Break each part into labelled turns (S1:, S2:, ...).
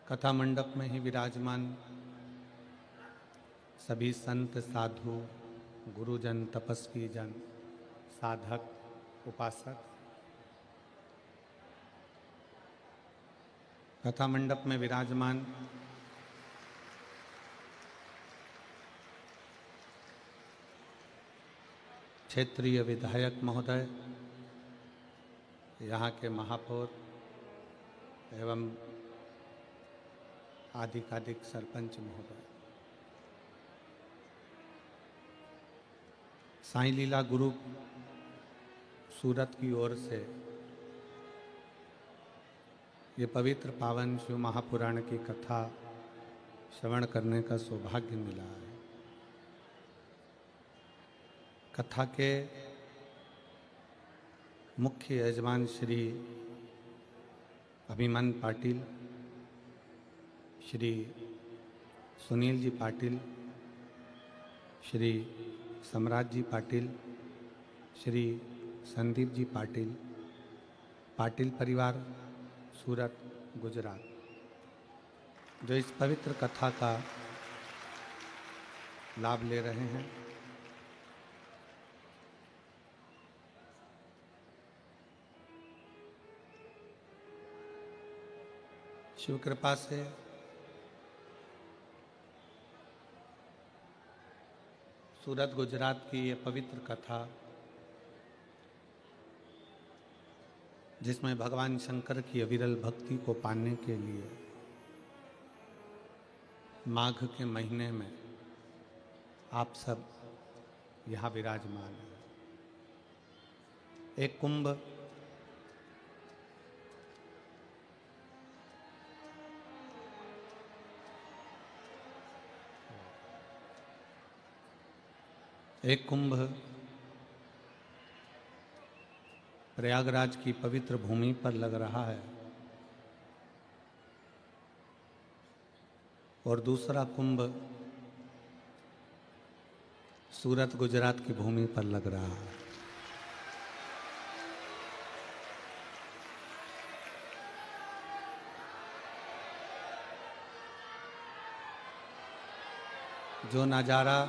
S1: कथा मंडप में ही विराजमान सभी संत साधु गुरुजन तपस्वी जन साधक उपासक कथा मंडप में विराजमान क्षेत्रीय विधायक महोदय, यहाँ के महापौर एवं आधिकारिक सरपंच महोदय, साईं लीला ग्रुप सूरत की ओर से ये पवित्र पावन शिव महापुराण की कथा श्रवण करने का सौभाग्य मिला है। कथा के मुख्य यजमान श्री अभिमन पाटिल, श्री सुनील जी पाटिल, श्री सम्राट जी पाटिल, श्री संदीप जी पाटिल, पाटिल परिवार सूरत गुजरात, जो इस पवित्र कथा का लाभ ले रहे हैं। शिव कृपा से सूरत गुजरात की ये पवित्र कथा, जिसमें भगवान शंकर की अविरल भक्ति को पाने के लिए माघ के महीने में आप सब यहाँ विराजमान हैं। एक कुंभ प्रयागराज की पवित्र भूमि पर लग रहा है और दूसरा कुंभ सूरत गुजरात की भूमि पर लग रहा है। जो नज़ारा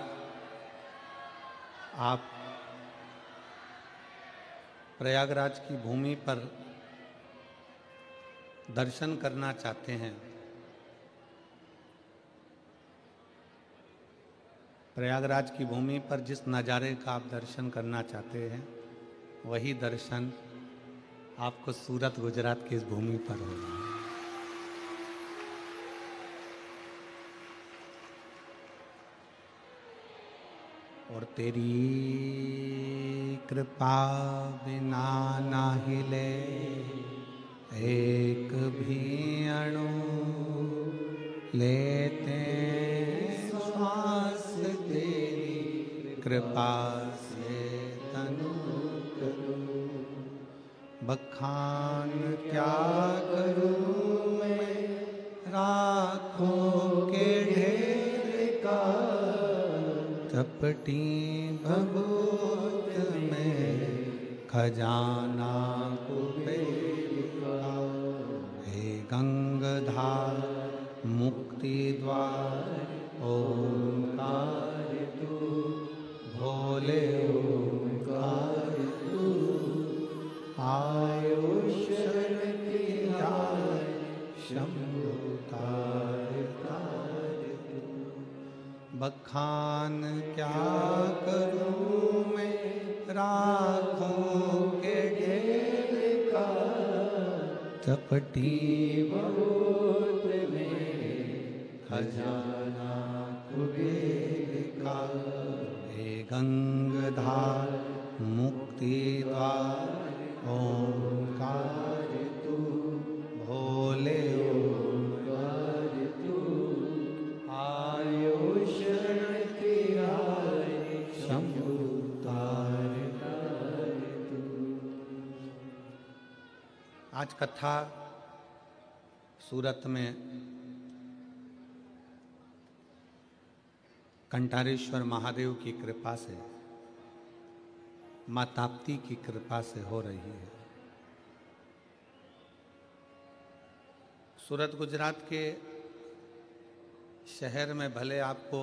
S1: आप प्रयागराज की भूमि पर दर्शन करना चाहते हैं, प्रयागराज की भूमि पर जिस नज़ारे का आप दर्शन करना चाहते हैं, वही दर्शन आपको सूरत गुजरात की इस भूमि पर होगा। और तेरी कृपा बिना ना हिले एक भी अणु, लेते श्वास तेरी कृपा से तनु करूं। बखान क्या करूं मैं राखों के ढेर का, चपटी भभूत में खजाना कुबेर का। हे गंगाधार मुक्ति द्वार ओंकार तू, भोले ओंकार तू। आयो शक्ति आय शंभु तार तार तू। बखान क्या करूं मैं राखों के ढेर का, चपटी बहुत में खजाना कुबेर का। हे गंगाधार मुक्ति द्वार ओंकार तू, भोले ओंकार तू। आयो शक्ति आय शंभु तार तार तू। आज कथा सूरत में कंठारेश्वर महादेव की कृपा से, मां ताप्ती की कृपा से हो रही है। सूरत गुजरात के शहर में भले आपको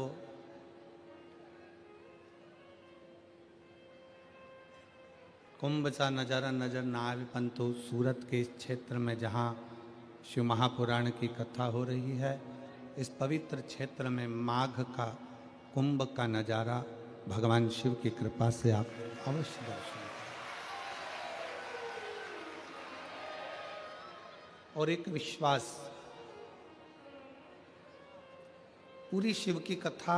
S1: कुंभ सा नज़ारा नजर ना आए, परंतु सूरत के इस क्षेत्र में जहाँ शिव महापुराण की कथा हो रही है, इस पवित्र क्षेत्र में माघ का कुंभ का नज़ारा भगवान शिव की कृपा से आप अवश्य दर्शन करें। और एक विश्वास, पूरी शिव की कथा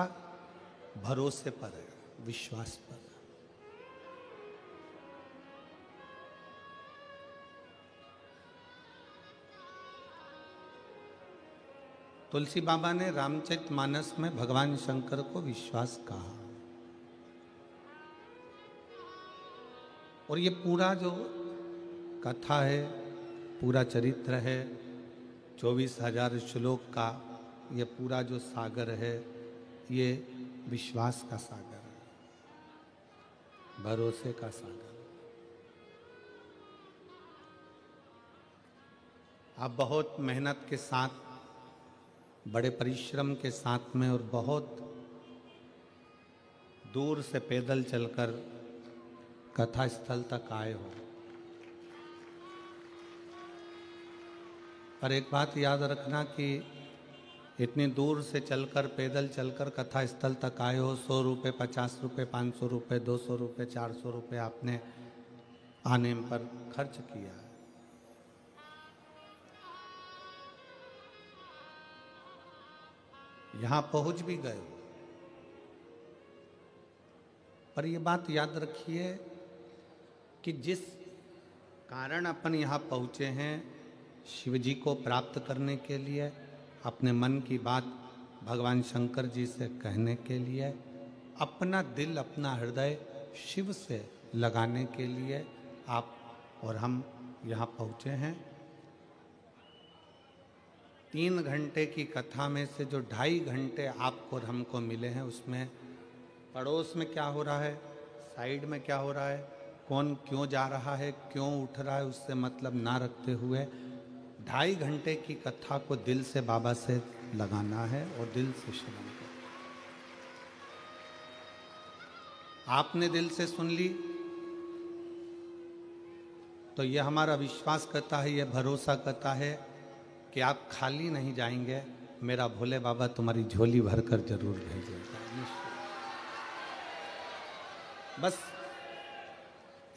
S1: भरोसे पर है, विश्वास पर। तुलसी बाबा ने रामचरितमानस में भगवान शंकर को विश्वास कहा, और ये पूरा जो कथा है, पूरा चरित्र है, 24,000 श्लोक का ये पूरा जो सागर है, ये विश्वास का सागर है, भरोसे का सागर। आप बहुत मेहनत के साथ, बड़े परिश्रम के साथ में और बहुत दूर से पैदल चलकर कथा स्थल तक आए हो, पर एक बात याद रखना कि इतनी दूर से चलकर, पैदल चलकर कथा स्थल तक आए हो, 100 रुपये, 50 रुपये, 500 रुपये, 200 रुपये, 400 रुपये आपने आने पर खर्च किया है। यहाँ पहुंच भी गए, पर ये बात याद रखिए कि जिस कारण अपन यहाँ पहुँचे हैं, शिव जी को प्राप्त करने के लिए, अपने मन की बात भगवान शंकर जी से कहने के लिए, अपना दिल, अपना हृदय शिव से लगाने के लिए आप और हम यहाँ पहुँचे हैं। 3 घंटे की कथा में से जो 2.5 घंटे आपको और हमको मिले हैं, उसमें पड़ोस में क्या हो रहा है, साइड में क्या हो रहा है, कौन क्यों जा रहा है, क्यों उठ रहा है, उससे मतलब ना रखते हुए 2.5 घंटे की कथा को दिल से बाबा से लगाना है और दिल से श्रवण करना। आपने दिल से सुन ली तो यह हमारा विश्वास करता है, यह भरोसा करता है कि आप खाली नहीं जाएंगे, मेरा भोले बाबा तुम्हारी झोली भरकर जरूर भेजेगा। बस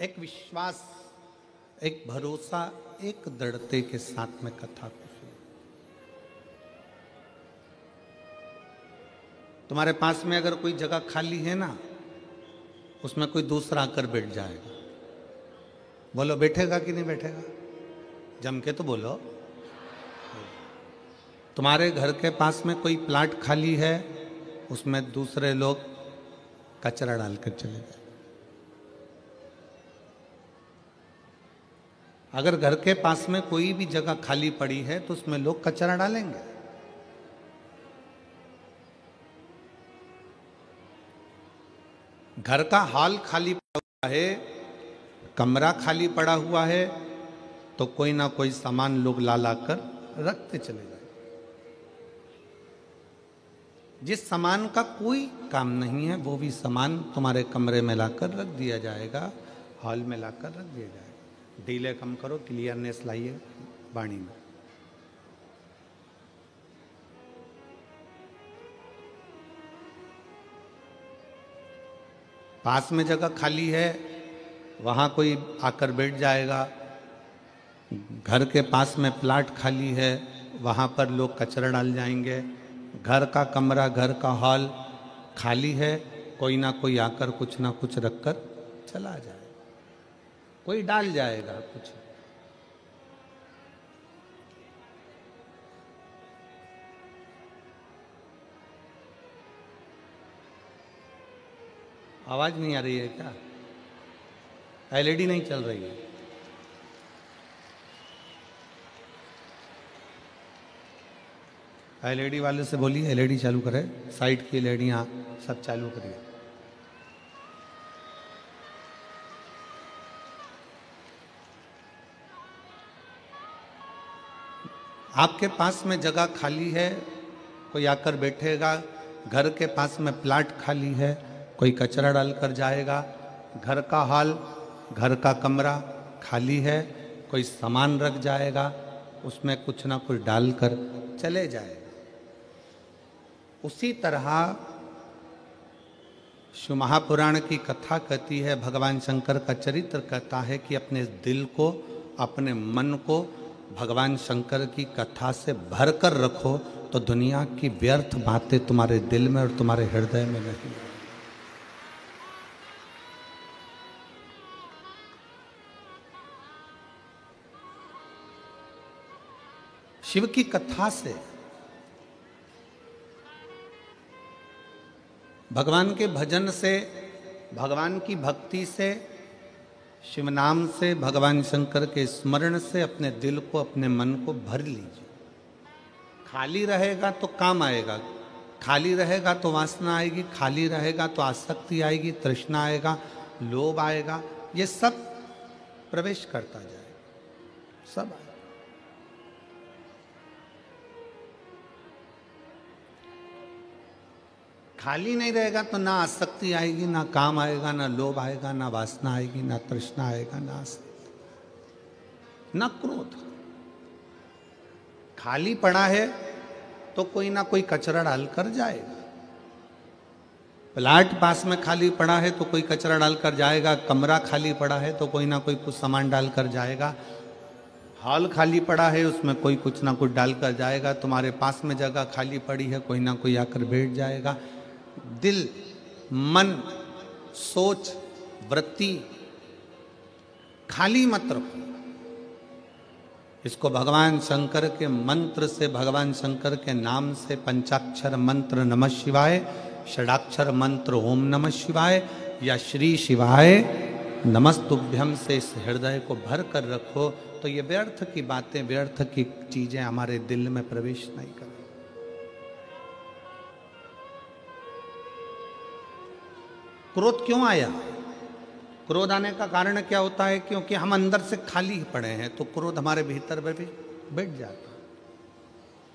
S1: एक विश्वास, एक भरोसा, एक दृढ़ते के साथ में कथा को सुनो। तुम्हारे पास में अगर कोई जगह खाली है ना, उसमें कोई दूसरा आकर बैठ जाएगा, बोलो बैठेगा कि नहीं बैठेगा? जम के तो बोलो। तुम्हारे घर के पास में कोई प्लाट खाली है, उसमें दूसरे लोग कचरा डालकर चले गए। अगर घर के पास में कोई भी जगह खाली पड़ी है तो उसमें लोग कचरा डालेंगे। घर का हॉल खाली पड़ा हुआ है, कमरा खाली पड़ा हुआ है, तो कोई ना कोई सामान लोग ला लाकर रखते चले गए। जिस सामान का कोई काम नहीं है, वो भी सामान तुम्हारे कमरे में लाकर रख दिया जाएगा, हॉल में लाकर रख दिया जाएगा। डीले कम करो, क्लियरनेस लाइए वाणी में। पास में जगह खाली है, वहां कोई आकर बैठ जाएगा। घर के पास में प्लाट खाली है, वहां पर लोग कचरा डाल जाएंगे। घर का कमरा, घर का हॉल खाली है, कोई ना कोई आकर कुछ ना कुछ रखकर चला जाए, कोई डाल जाएगा कुछ। आवाज नहीं आ रही है क्या? एलईडी नहीं चल रही है? एलईडी वाले से बोलिए एलईडी चालू करे, साइड की एलईडियाँ सब चालू करिए। आपके पास में जगह खाली है, कोई आकर बैठेगा, घर के पास में प्लाट खाली है, कोई कचरा डालकर जाएगा, घर का हॉल, घर का कमरा खाली है, कोई सामान रख जाएगा, उसमें कुछ ना कुछ डालकर चले जाएगा। उसी तरह शिव महापुराण की कथा कहती है, भगवान शंकर का चरित्र कहता है कि अपने दिल को, अपने मन को भगवान शंकर की कथा से भर कर रखो, तो दुनिया की व्यर्थ बातें तुम्हारे दिल में और तुम्हारे हृदय में नहीं। शिव की कथा से, भगवान के भजन से, भगवान की भक्ति से, शिव नाम से, भगवान शंकर के स्मरण से अपने दिल को, अपने मन को भर लीजिए। खाली रहेगा तो काम आएगा, खाली रहेगा तो वासना आएगी, खाली रहेगा तो आसक्ति आएगी, तृष्णा आएगा, लोभ आएगा, ये सब प्रवेश करता जाएगा, सब आएगा। खाली नहीं रहेगा तो ना आसक्ति आएगी, ना काम आएगा, ना लोभ आएगा, ना वासना आएगी, ना तृष्णा आएगा, ना आसक्ति, ना क्रोध। खाली पड़ा है तो कोई ना कोई कचरा डालकर जाएगा। प्लाट पास में खाली पड़ा है तो कोई कचरा डालकर जाएगा, कमरा खाली पड़ा है तो कोई ना कोई कुछ सामान डालकर जाएगा, हॉल खाली पड़ा है उसमें कोई कुछ ना कुछ डालकर जाएगा, तुम्हारे पास में जगह खाली पड़ी है, कोई ना कोई आकर बैठ जाएगा। दिल, मन, सोच, वृत्ति खाली मत रखो। इसको भगवान शंकर के मंत्र से, भगवान शंकर के नाम से, पंचाक्षर मंत्र नमः शिवाय, षडाक्षर मंत्र ओम नमः शिवाय या श्री शिवाय नमस्तुभ्यम से इस हृदय को भर कर रखो, तो ये व्यर्थ की बातें, व्यर्थ की चीजें हमारे दिल में प्रवेश नहीं करें। क्रोध क्यों आया? क्रोध आने का कारण क्या होता है? क्योंकि हम अंदर से खाली पड़े हैं, तो क्रोध हमारे भीतर में भी बैठ जाता है।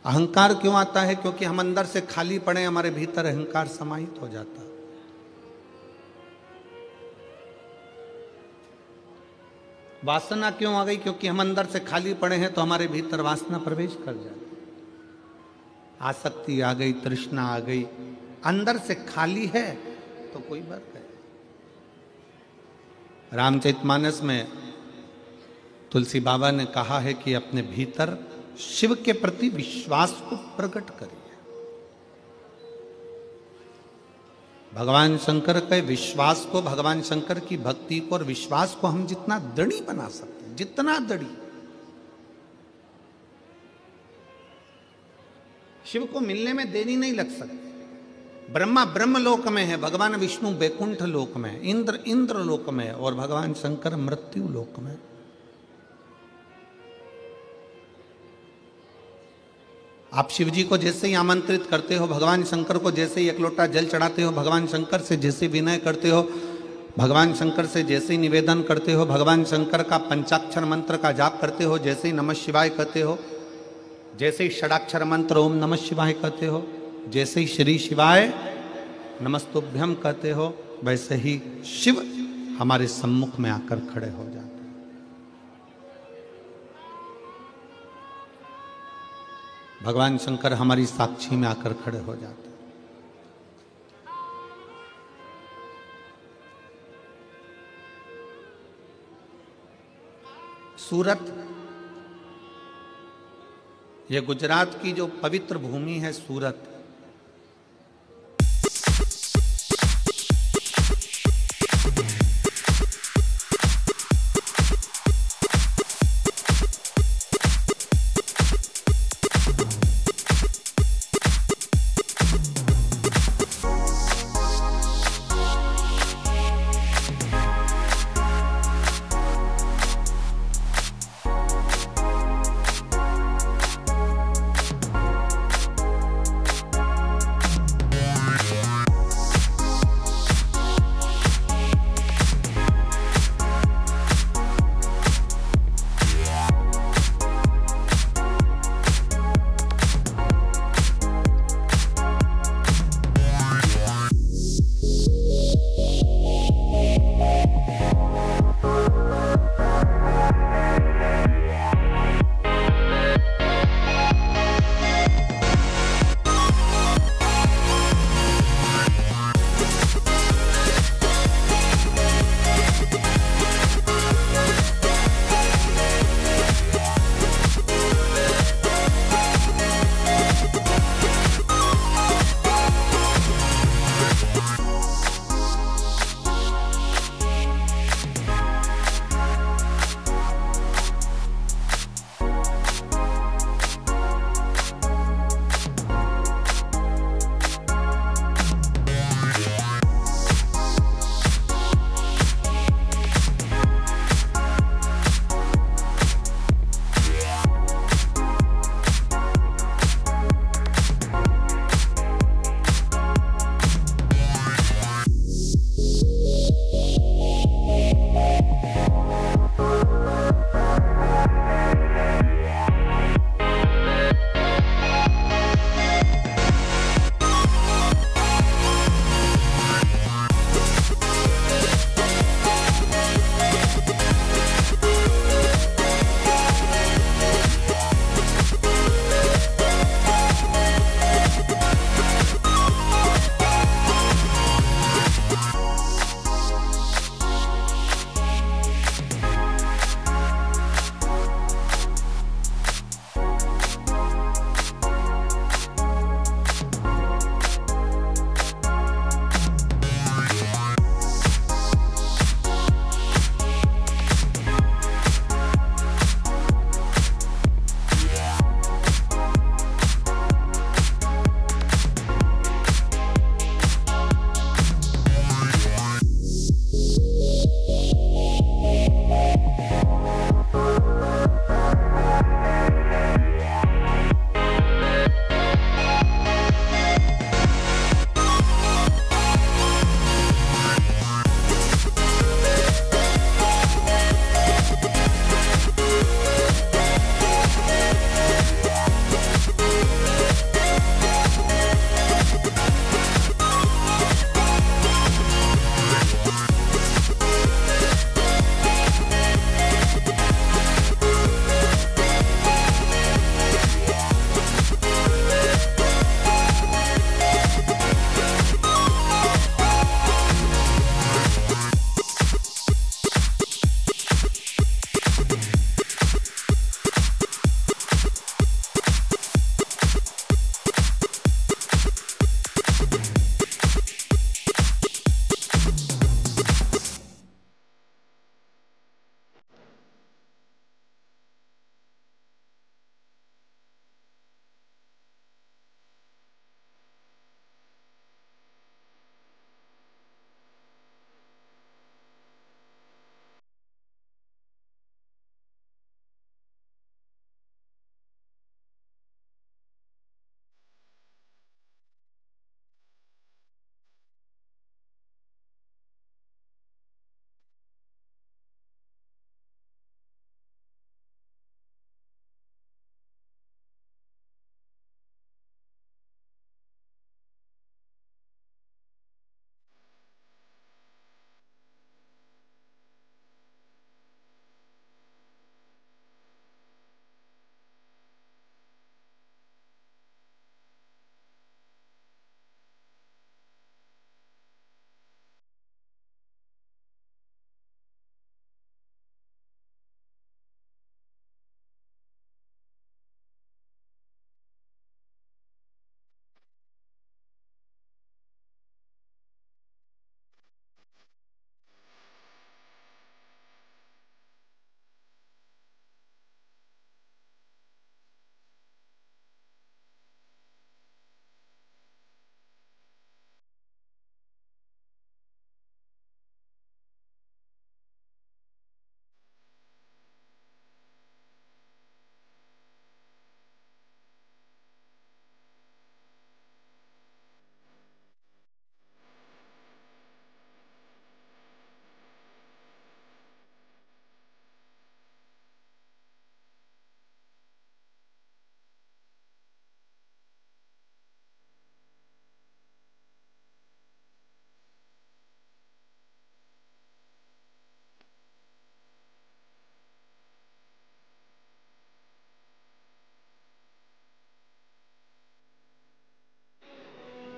S1: अहंकार क्यों आता है? क्योंकि हम अंदर से खाली पड़े, हमारे भीतर अहंकार समाहित हो जाता है। वासना क्यों आ गई? क्योंकि हम अंदर से खाली पड़े हैं तो हमारे भीतर वासना प्रवेश कर जाती है। आसक्ति आ गई, तृष्णा आ गई, अंदर से खाली है तो कोई बात है। रामचरितमानस में तुलसी बाबा ने कहा है कि अपने भीतर शिव के प्रति विश्वास को प्रकट करिए। भगवान शंकर के विश्वास को, भगवान शंकर की भक्ति को और विश्वास को हम जितना दृढ़ बना सकते हैं, जितना दृढ़, शिव को मिलने में देरी नहीं लग सकती। ब्रह्मा ब्रह्म लोक में है, भगवान विष्णु बैकुंठ लोक में, इंद्र इंद्र लोक में और भगवान शंकर मृत्यु लोक में। आप शिव जी को जैसे ही आमंत्रित करते हो, भगवान शंकर को जैसे ही एक लोटा जल चढ़ाते हो, भगवान शंकर से जैसे विनय करते हो, भगवान शंकर से जैसे ही निवेदन करते हो, भगवान शंकर का पंचाक्षर मंत्र का जाप करते हो, जैसे ही नमः शिवाय कहते हो, जैसे ही षडाक्षर मंत्र ओम नमः शिवाय कहते हो, जैसे ही श्री शिवाय नमस्तुभ्यम कहते हो, वैसे ही शिव हमारे सम्मुख में आकर खड़े हो जाते हैं। भगवान शंकर हमारी साक्षी में आकर खड़े हो जाते हैं। सूरत, ये गुजरात की जो पवित्र भूमि है सूरत,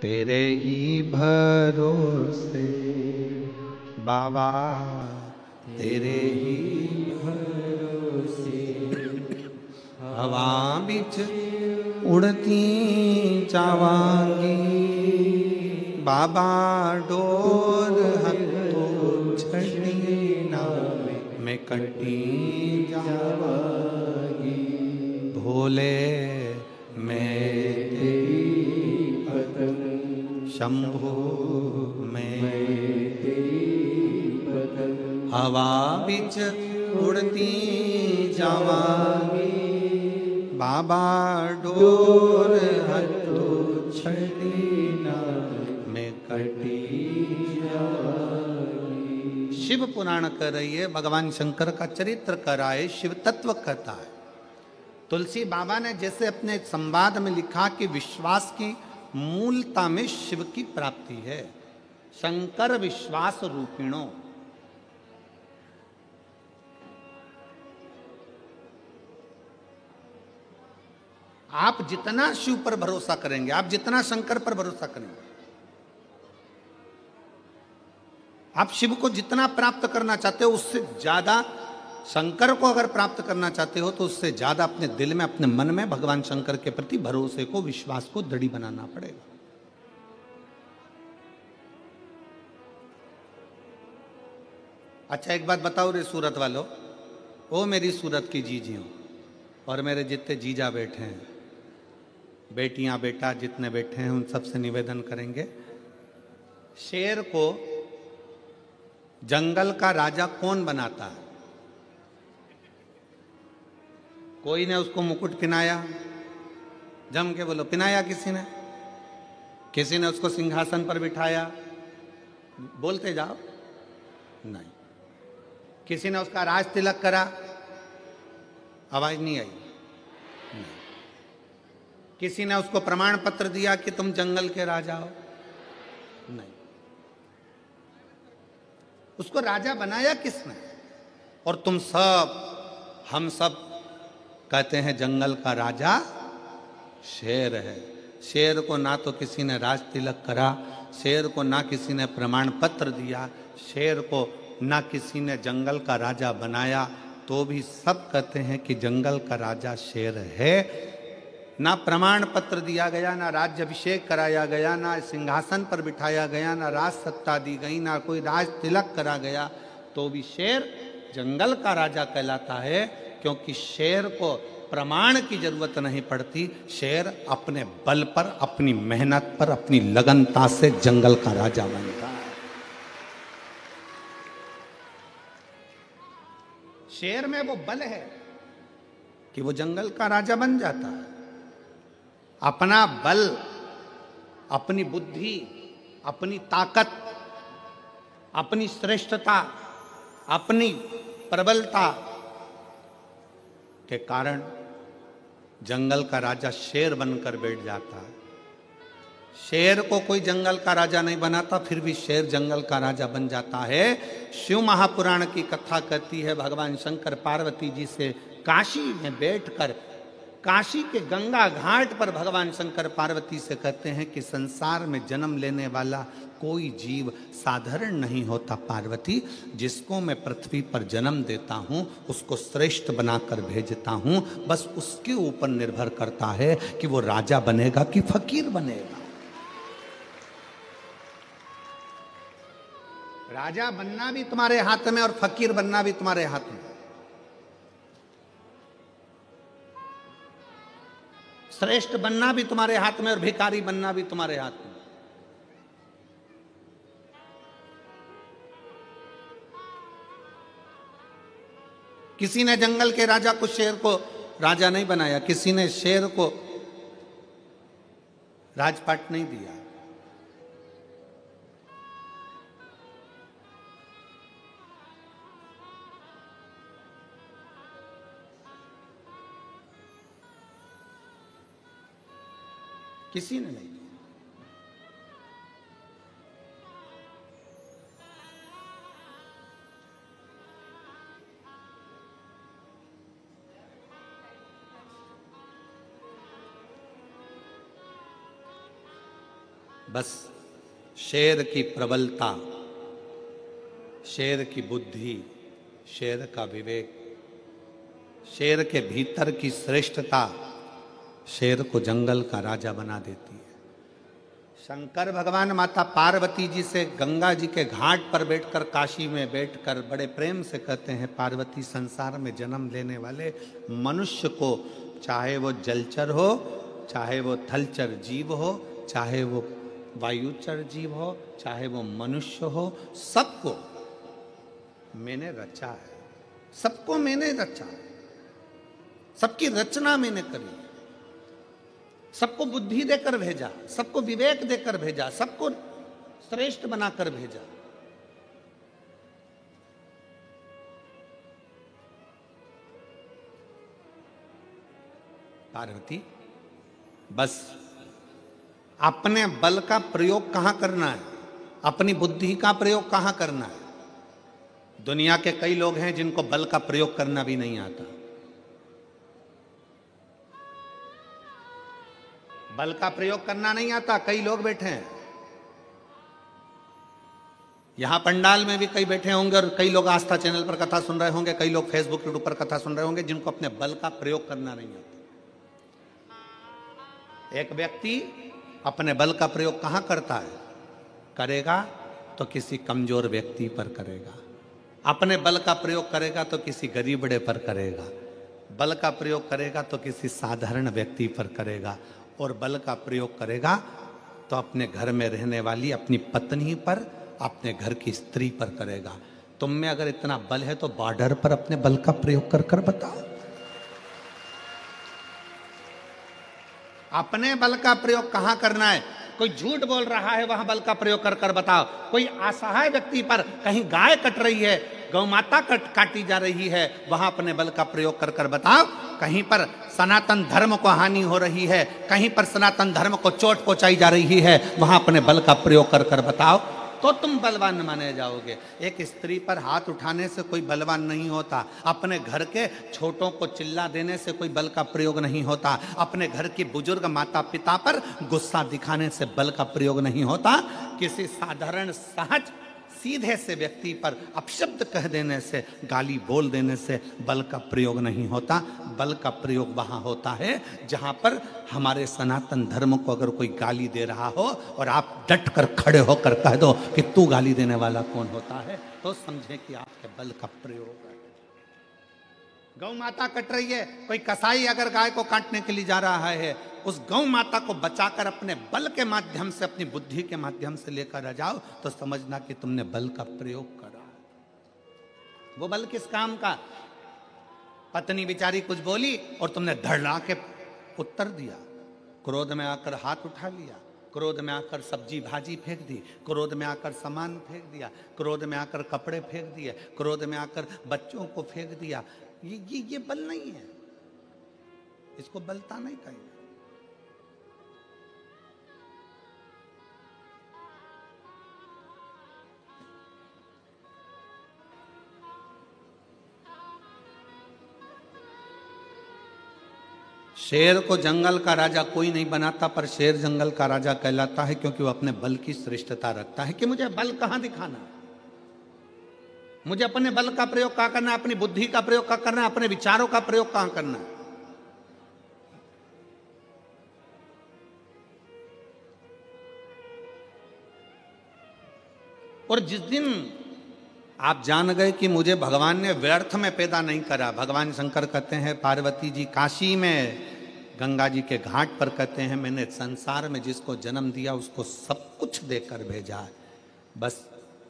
S1: तेरे ही भरोसे बाबा, तेरे ही भरोसे हवा बिच उड़ती जावांगी बाबा, डोर हथो छड़ी ना मैं कटी जावांगी भोले मैं तेरी पतंग शंभो मैं तेरी पतंग हवा बिच उड़ती जावांगी बाबा, डोर हथो छड़ी ना मैं कटी जावांगी। शिव पुराण कर रही है, भगवान शंकर का चरित्र कर रहा है, शिव तत्व कहता है। तुलसी बाबा ने जैसे अपने संवाद में लिखा कि विश्वास की मूलता में शिव की प्राप्ति है। शंकर विश्वास रूपिणो, आप जितना शिव पर भरोसा करेंगे, आप जितना शंकर पर भरोसा करेंगे, आप शिव को जितना प्राप्त करना चाहते हो उससे ज्यादा, शंकर को अगर प्राप्त करना चाहते हो तो उससे ज्यादा अपने दिल में, अपने मन में भगवान शंकर के प्रति भरोसे को, विश्वास को दृढ़ बनाना पड़ेगा। अच्छा एक बात बताओ रे सूरत वालों, ओ मेरी सूरत की जीजियों और मेरे जितने जीजा बैठे हैं, बेटियां बेटा जितने बैठे हैं, उन सबसे निवेदन करेंगे, शेर को जंगल का राजा कौन बनाता है? कोई ने उसको मुकुट पहनाया? जम के बोलो, पहनाया किसी ने? किसी ने उसको सिंहासन पर बिठाया? बोलते जाओ। नहीं। किसी ने उसका राज तिलक करा? आवाज नहीं आई। नहीं। किसी ने उसको प्रमाण पत्र दिया कि तुम जंगल के राजा हो? नहीं। उसको राजा बनाया किसने? और तुम सब, हम सब कहते हैं जंगल का राजा शेर है। शेर को ना तो किसी ने राज तिलक करा, शेर को ना किसी ने प्रमाण पत्र दिया, शेर को ना किसी ने जंगल का राजा बनाया, तो भी सब कहते हैं कि जंगल का राजा शेर है। ना प्रमाण पत्र दिया गया, ना राज्याभिषेक कराया गया, ना सिंहासन पर बिठाया गया, ना राज सत्ता दी गई, ना कोई राज तिलक करा गया, तो भी शेर जंगल का राजा कहलाता है। क्योंकि शेर को प्रमाण की जरूरत नहीं पड़ती, शेर अपने बल पर, अपनी मेहनत पर, अपनी लगनता से जंगल का राजा बनता है। शेर में वो बल है कि वो जंगल का राजा बन जाता है। अपना बल, अपनी बुद्धि, अपनी ताकत, अपनी श्रेष्ठता, अपनी प्रबलता के कारण जंगल का राजा शेर बनकर बैठ जाता है। शेर को कोई जंगल का राजा नहीं बनाता, फिर भी शेर जंगल का राजा बन जाता है। शिव महापुराण की कथा कहती है, भगवान शंकर पार्वती जी से काशी में बैठकर, काशी के गंगा घाट पर भगवान शंकर पार्वती से कहते हैं कि संसार में जन्म लेने वाला कोई जीव साधारण नहीं होता पार्वती, जिसको मैं पृथ्वी पर जन्म देता हूँ उसको श्रेष्ठ बनाकर भेजता हूँ, बस उसके ऊपर निर्भर करता है कि वो राजा बनेगा कि फकीर बनेगा। राजा बनना भी तुम्हारे हाथ में और फकीर बनना भी तुम्हारे हाथ में। श्रेष्ठ बनना भी तुम्हारे हाथ में और भिखारी बनना भी तुम्हारे हाथ में। किसी ने जंगल के राजा को, शेर को राजा नहीं बनाया, किसी ने शेर को राजपाट नहीं दिया। किसी ने नहीं दिया। बस शेर की प्रबलता, शेर की बुद्धि, शेर का विवेक, शेर के भीतर की श्रेष्ठता शेर को जंगल का राजा बना देती है। शंकर भगवान माता पार्वती जी से गंगा जी के घाट पर बैठकर, काशी में बैठकर बड़े प्रेम से कहते हैं, पार्वती संसार में जन्म लेने वाले मनुष्य को, चाहे वो जलचर हो, चाहे वो थलचर जीव हो, चाहे वो वायुचर जीव हो, चाहे वो मनुष्य हो, सबको मैंने रचा है, सबको मैंने रचा है, सबकी रचना मैंने करी, सबको बुद्धि देकर भेजा, सबको विवेक देकर भेजा, सबको श्रेष्ठ बनाकर भेजा। पार्वती, बस अपने बल का प्रयोग कहां करना है, अपनी बुद्धि का प्रयोग कहां करना है। दुनिया के कई लोग हैं जिनको बल का प्रयोग करना भी नहीं आता। बल का प्रयोग करना नहीं आता, कई लोग बैठे हैं यहां पंडाल में भी, कई बैठे होंगे, और कई लोग आस्था चैनल पर कथा सुन रहे होंगे, कई लोग फेसबुक यूट्यूब पर कथा सुन रहे होंगे, जिनको अपने बल का प्रयोग करना नहीं आता। एक व्यक्ति अपने बल का प्रयोग कहां करता है, करेगा तो किसी कमजोर व्यक्ति पर करेगा, अपने बल का प्रयोग करेगा तो किसी गरीबड़े पर करेगा, बल का प्रयोग करेगा तो किसी साधारण व्यक्ति पर करेगा, और बल का प्रयोग करेगा तो अपने घर में रहने वाली अपनी पत्नी पर, अपने घर की स्त्री पर करेगा। तुम में अगर इतना बल है तो बॉर्डर पर अपने बल का प्रयोग कर कर बताओ। अपने बल का प्रयोग कहां करना है? कोई झूठ बोल रहा है वहां बल का प्रयोग कर कर बताओ। कोई असहाय व्यक्ति पर, कहीं गाय कट रही है, गौ माता काटी जा रही है, वहां अपने बल का प्रयोग कर कर बताओ। कहीं पर सनातन धर्म को हानि हो रही है, कहीं पर सनातन धर्म को चोट पहुंचाई जा रही है, वहां अपने बल का प्रयोग कर कर बताओ, तो तुम बलवान माने जाओगे। एक स्त्री पर हाथ उठाने से कोई बलवान नहीं होता, अपने घर के छोटों को चिल्ला देने से कोई बल का प्रयोग नहीं होता, अपने घर की बुजुर्ग माता पिता पर गुस्सा दिखाने से बल का प्रयोग नहीं होता, किसी साधारण सहज सीधे से व्यक्ति पर अपशब्द कह देने से, गाली बोल देने से बल का प्रयोग नहीं होता। बल का प्रयोग वहां होता है जहां पर हमारे सनातन धर्म को अगर कोई गाली दे रहा हो और आप डट कर खड़े होकर कह दो कि तू गाली देने वाला कौन होता है, तो समझे कि आपके बल का प्रयोग है। गौ माता कट रही है, कोई कसाई अगर गाय को काटने के लिए जा रहा है, उस गौ माता को बचाकर अपने बल के माध्यम से, अपनी बुद्धि के माध्यम से लेकर आ जाओ, तो समझना कि तुमने बल का प्रयोग करा। वो बल किस काम का? पत्नी बेचारी कुछ बोली और तुमने धड़ला के उत्तर दिया, क्रोध में आकर हाथ उठा लिया, क्रोध में आकर सब्जी भाजी फेंक दी, क्रोध में आकर सामान फेंक दिया, क्रोध में आकर कपड़े फेंक दिए, क्रोध में आकर बच्चों को फेंक दिया। ये बल नहीं है, इसको बलता नहीं कहेंगे। शेर को जंगल का राजा कोई नहीं बनाता, पर शेर जंगल का राजा कहलाता है क्योंकि वो अपने बल की श्रेष्ठता रखता है कि मुझे बल कहां दिखाना है, मुझे अपने बल का प्रयोग कहां करना है, अपनी बुद्धि का प्रयोग कहां करना है, अपने विचारों का प्रयोग कहां करना है। और जिस दिन आप जान गए कि मुझे भगवान ने व्यर्थ में पैदा नहीं करा, भगवान शंकर कहते हैं, पार्वती जी काशी में गंगा जी के घाट पर कहते हैं, मैंने संसार में जिसको जन्म दिया उसको सब कुछ देकर भेजा है, बस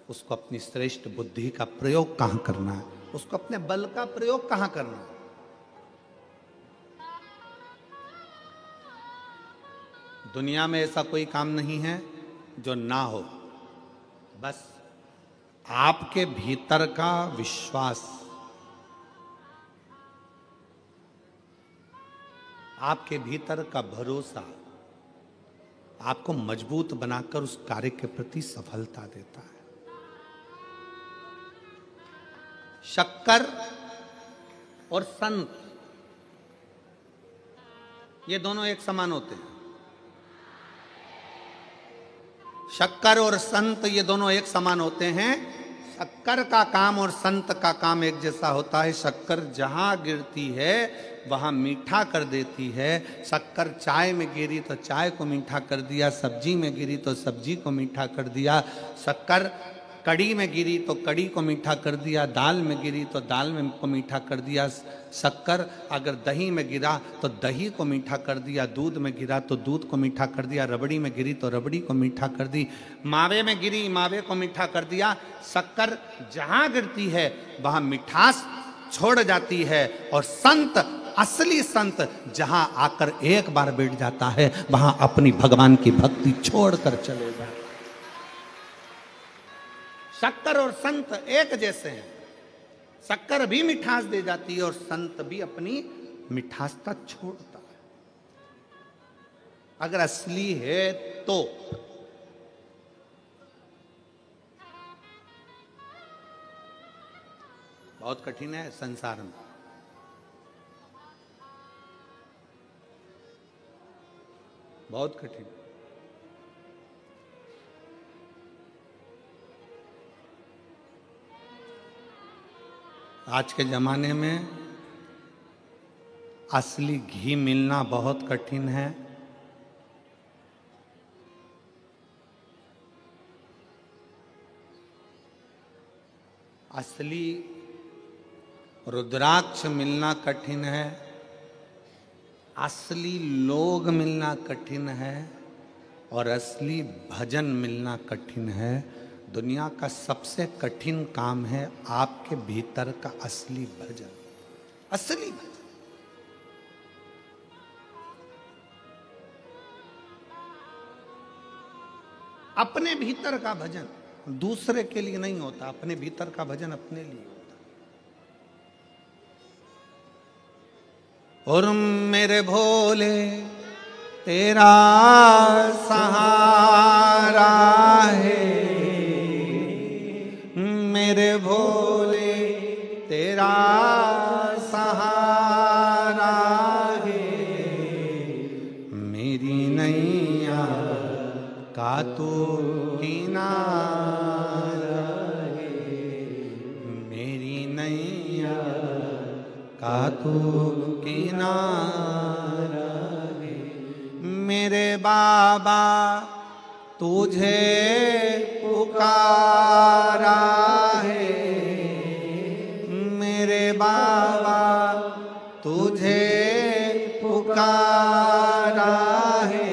S1: उसको अपनी श्रेष्ठ बुद्धि का प्रयोग कहां करना है, उसको अपने बल का प्रयोग कहां करना है। दुनिया में ऐसा कोई काम नहीं है जो ना हो, बस आपके भीतर का विश्वास, आपके भीतर का भरोसा आपको मजबूत बनाकर उस कार्य के प्रति सफलता देता है। शक्कर और संत ये दोनों एक समान होते हैं। शक्कर और संत ये दोनों एक समान होते हैं। शक्कर का काम और संत का काम एक जैसा होता है। शक्कर जहां गिरती है वहां मीठा कर देती है। शक्कर चाय में गिरी तो चाय को मीठा कर दिया, सब्जी में गिरी तो सब्जी को मीठा कर दिया। शक्कर कड़ी में गिरी तो कड़ी को मीठा कर दिया, दाल में गिरी तो दाल में को मीठा कर दिया। शक्कर अगर दही में गिरा तो दही को मीठा कर दिया, दूध में गिरा तो दूध को मीठा कर दिया, रबड़ी में गिरी तो रबड़ी को मीठा कर दी, मावे में गिरी मावे को मीठा कर दिया। शक्कर जहां गिरती है वहां मिठास छोड़ जाती है। और संत, असली संत जहां आकर एक बार बैठ जाता है वहां अपनी भगवान की भक्ति छोड़कर चले जाता है। शक्कर और संत एक जैसे हैं। शक्कर भी मिठास दे जाती है और संत भी अपनी मिठासता छोड़ता है, अगर असली है तो। बहुत कठिन है संसार में। बहुत कठिन। आज के ज़माने में असली घी मिलना बहुत कठिन है। असली रुद्राक्ष मिलना कठिन है। असली लोग मिलना कठिन है और असली भजन मिलना कठिन है। दुनिया का सबसे कठिन काम है आपके भीतर का असली भजन, असली भजन। अपने भीतर का भजन दूसरे के लिए नहीं होता, अपने भीतर का भजन अपने लिए होता। और मेरे भोले तेरा सहारा है, मेरे भोले तेरा सहारा है, मेरी नैया का तू किनारा है, मेरी नैया का तू किनारा है। मेरे बाबा तुझे पुकारा है, मेरे बाबा तुझे पुकारा है,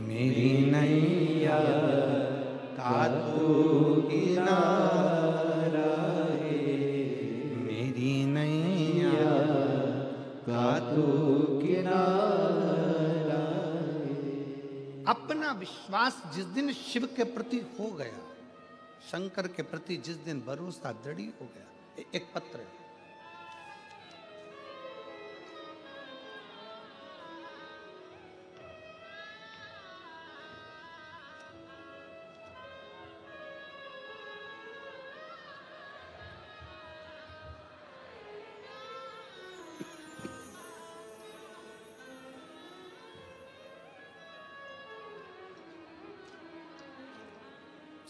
S1: मेरी नैया का तू किनारा है, मेरी नैया का तू किनारा है। अपना विश्वास जिस दिन शिव के प्रति हो गया, शंकर के प्रति जिस दिन भरोसा दृढ़ हो गया। एक पत्र है,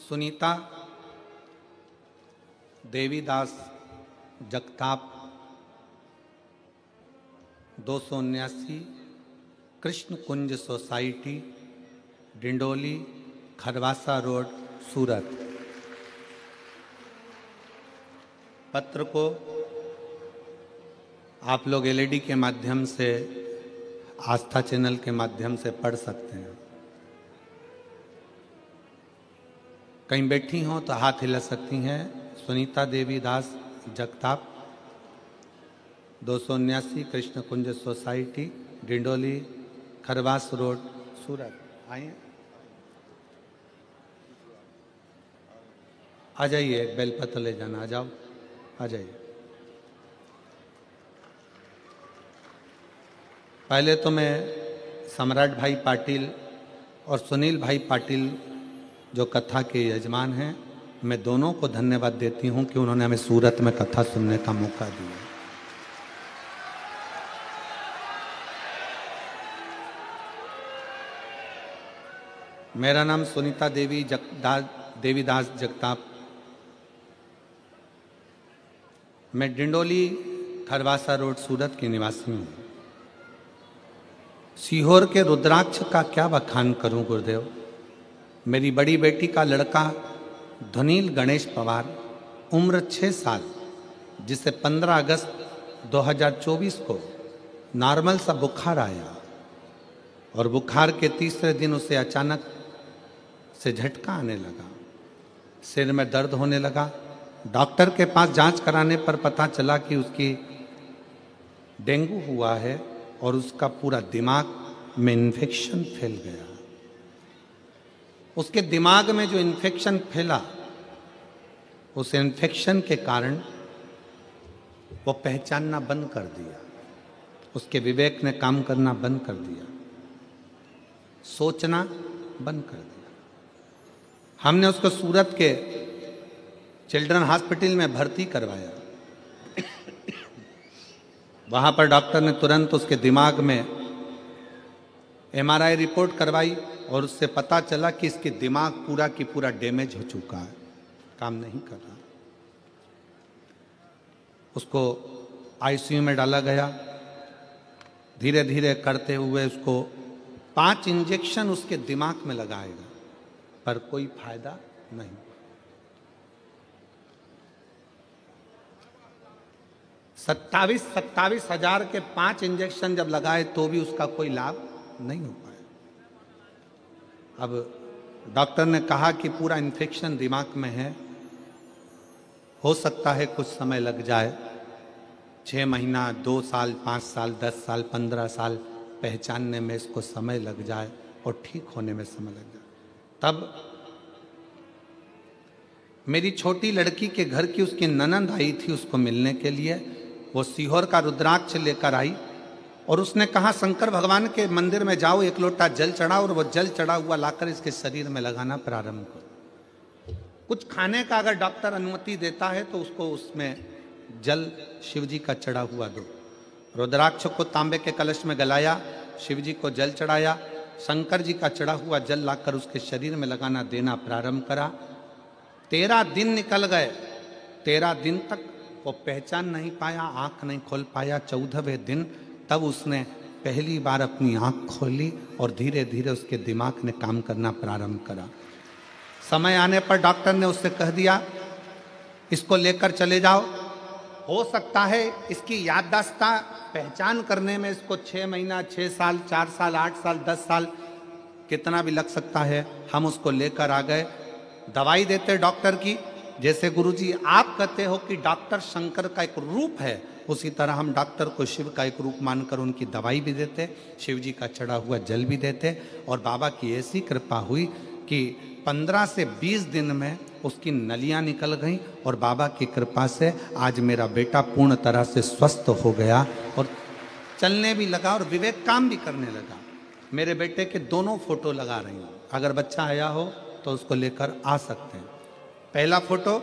S1: सुनीता देवीदास जगताप 279 कृष्ण कुंज सोसाइटी, डिंडोली, खरवासा रोड, सूरत। पत्र को आप लोग एलईडी के माध्यम से, आस्था चैनल के माध्यम से पढ़ सकते हैं। कहीं बैठी हों तो हाथ हिला सकती हैं। सुनीता देवी दास जगताप 279 कृष्ण कुंज सोसाइटी, डिंडोली, खरवास रोड, सूरत। आइए, आ जाइए, बेलपत्र ले जाना। आ जाओ, आ जाइए। पहले तो मैं सम्राट भाई पाटिल और सुनील भाई पाटिल जो कथा के यजमान हैं, मैं दोनों को धन्यवाद देती हूं कि उन्होंने हमें सूरत में कथा सुनने का मौका दिया। मेरा नाम सुनीता देवीदास जगताप। मैं डिंडोली खरवासा रोड सूरत की निवासी हूँ। सीहोर के रुद्राक्ष का क्या बखान करूं गुरुदेव। मेरी बड़ी बेटी का लड़का धनील गणेश पवार, उम्र 6 साल, जिसे 15 अगस्त 2024 को नॉर्मल सा बुखार आया और बुखार के तीसरे दिन उसे अचानक से झटका आने लगा, सिर में दर्द होने लगा। डॉक्टर के पास जांच कराने पर पता चला कि उसकी डेंगू हुआ है और उसका पूरा दिमाग में इन्फेक्शन फैल गया। उसके दिमाग में जो इन्फेक्शन फैला, उस इन्फेक्शन के कारण वो पहचानना बंद कर दिया, उसके विवेक ने काम करना बंद कर दिया, सोचना बंद कर दिया। हमने उसको सूरत के चिल्ड्रन हॉस्पिटल में भर्ती करवाया। वहां पर डॉक्टर ने तुरंत उसके दिमाग में MRI रिपोर्ट करवाई और उससे पता चला कि इसके दिमाग पूरा की पूरा डैमेज हो चुका है, काम नहीं कर रहा। उसको ICU में डाला गया। धीरे धीरे करते हुए उसको 5 इंजेक्शन उसके दिमाग में लगाएगा, पर कोई फायदा नहीं। 27 हजार के 5 इंजेक्शन जब लगाए तो भी उसका कोई लाभ नहीं हो पाया। अब डॉक्टर ने कहा कि पूरा इन्फेक्शन दिमाग में है, हो सकता है कुछ समय लग जाए, 6 महीना, 2 साल, 5 साल, 10 साल, 15 साल पहचानने में इसको समय लग जाए और ठीक होने में समय लग जाए। तब मेरी छोटी लड़की के घर की उसकी ननंद आई थी उसको मिलने के लिए। वो सीहोर का रुद्राक्ष लेकर आई और उसने कहा शंकर भगवान के मंदिर में जाओ, 1 लोटा जल चढ़ाओ और वो जल चढ़ा हुआ लाकर इसके शरीर में लगाना प्रारंभ करो। कुछ खाने का अगर डॉक्टर अनुमति देता है तो उसको उसमें जल शिव जी का चढ़ा हुआ दो। रुद्राक्ष को तांबे के कलश में गलाया, शिव जी को जल चढ़ाया, शंकर जी का चढ़ा हुआ जल लाकर उसके शरीर में लगाना देना प्रारंभ करा। 13 दिन निकल गए। 13 दिन तक वो पहचान नहीं पाया, आंख नहीं खोल पाया। 14वें दिन तब उसने पहली बार अपनी आंख खोली और धीरे धीरे उसके दिमाग ने काम करना प्रारंभ करा। समय आने पर डॉक्टर ने उससे कह दिया इसको लेकर चले जाओ, हो सकता है इसकी याददाश्त पहचान करने में इसको 6 महीना, 6 साल, 4 साल, 8 साल, 10 साल कितना भी लग सकता है। हम उसको लेकर आ गए। दवाई देते डॉक्टर की, जैसे गुरुजी आप कहते हो कि डॉक्टर शंकर का एक रूप है, उसी तरह हम डॉक्टर को शिव का एक रूप मानकर उनकी दवाई भी देते, शिव जी का चढ़ा हुआ जल भी देते। और बाबा की ऐसी कृपा हुई कि 15 से 20 दिन में उसकी नलियां निकल गईं और बाबा की कृपा से आज मेरा बेटा पूर्ण तरह से स्वस्थ हो गया और चलने भी लगा और विवेक काम भी करने लगा। मेरे बेटे के दोनों फोटो लगा रही हूँ, अगर बच्चा आया हो तो उसको लेकर आ सकते हैं। पहला फोटो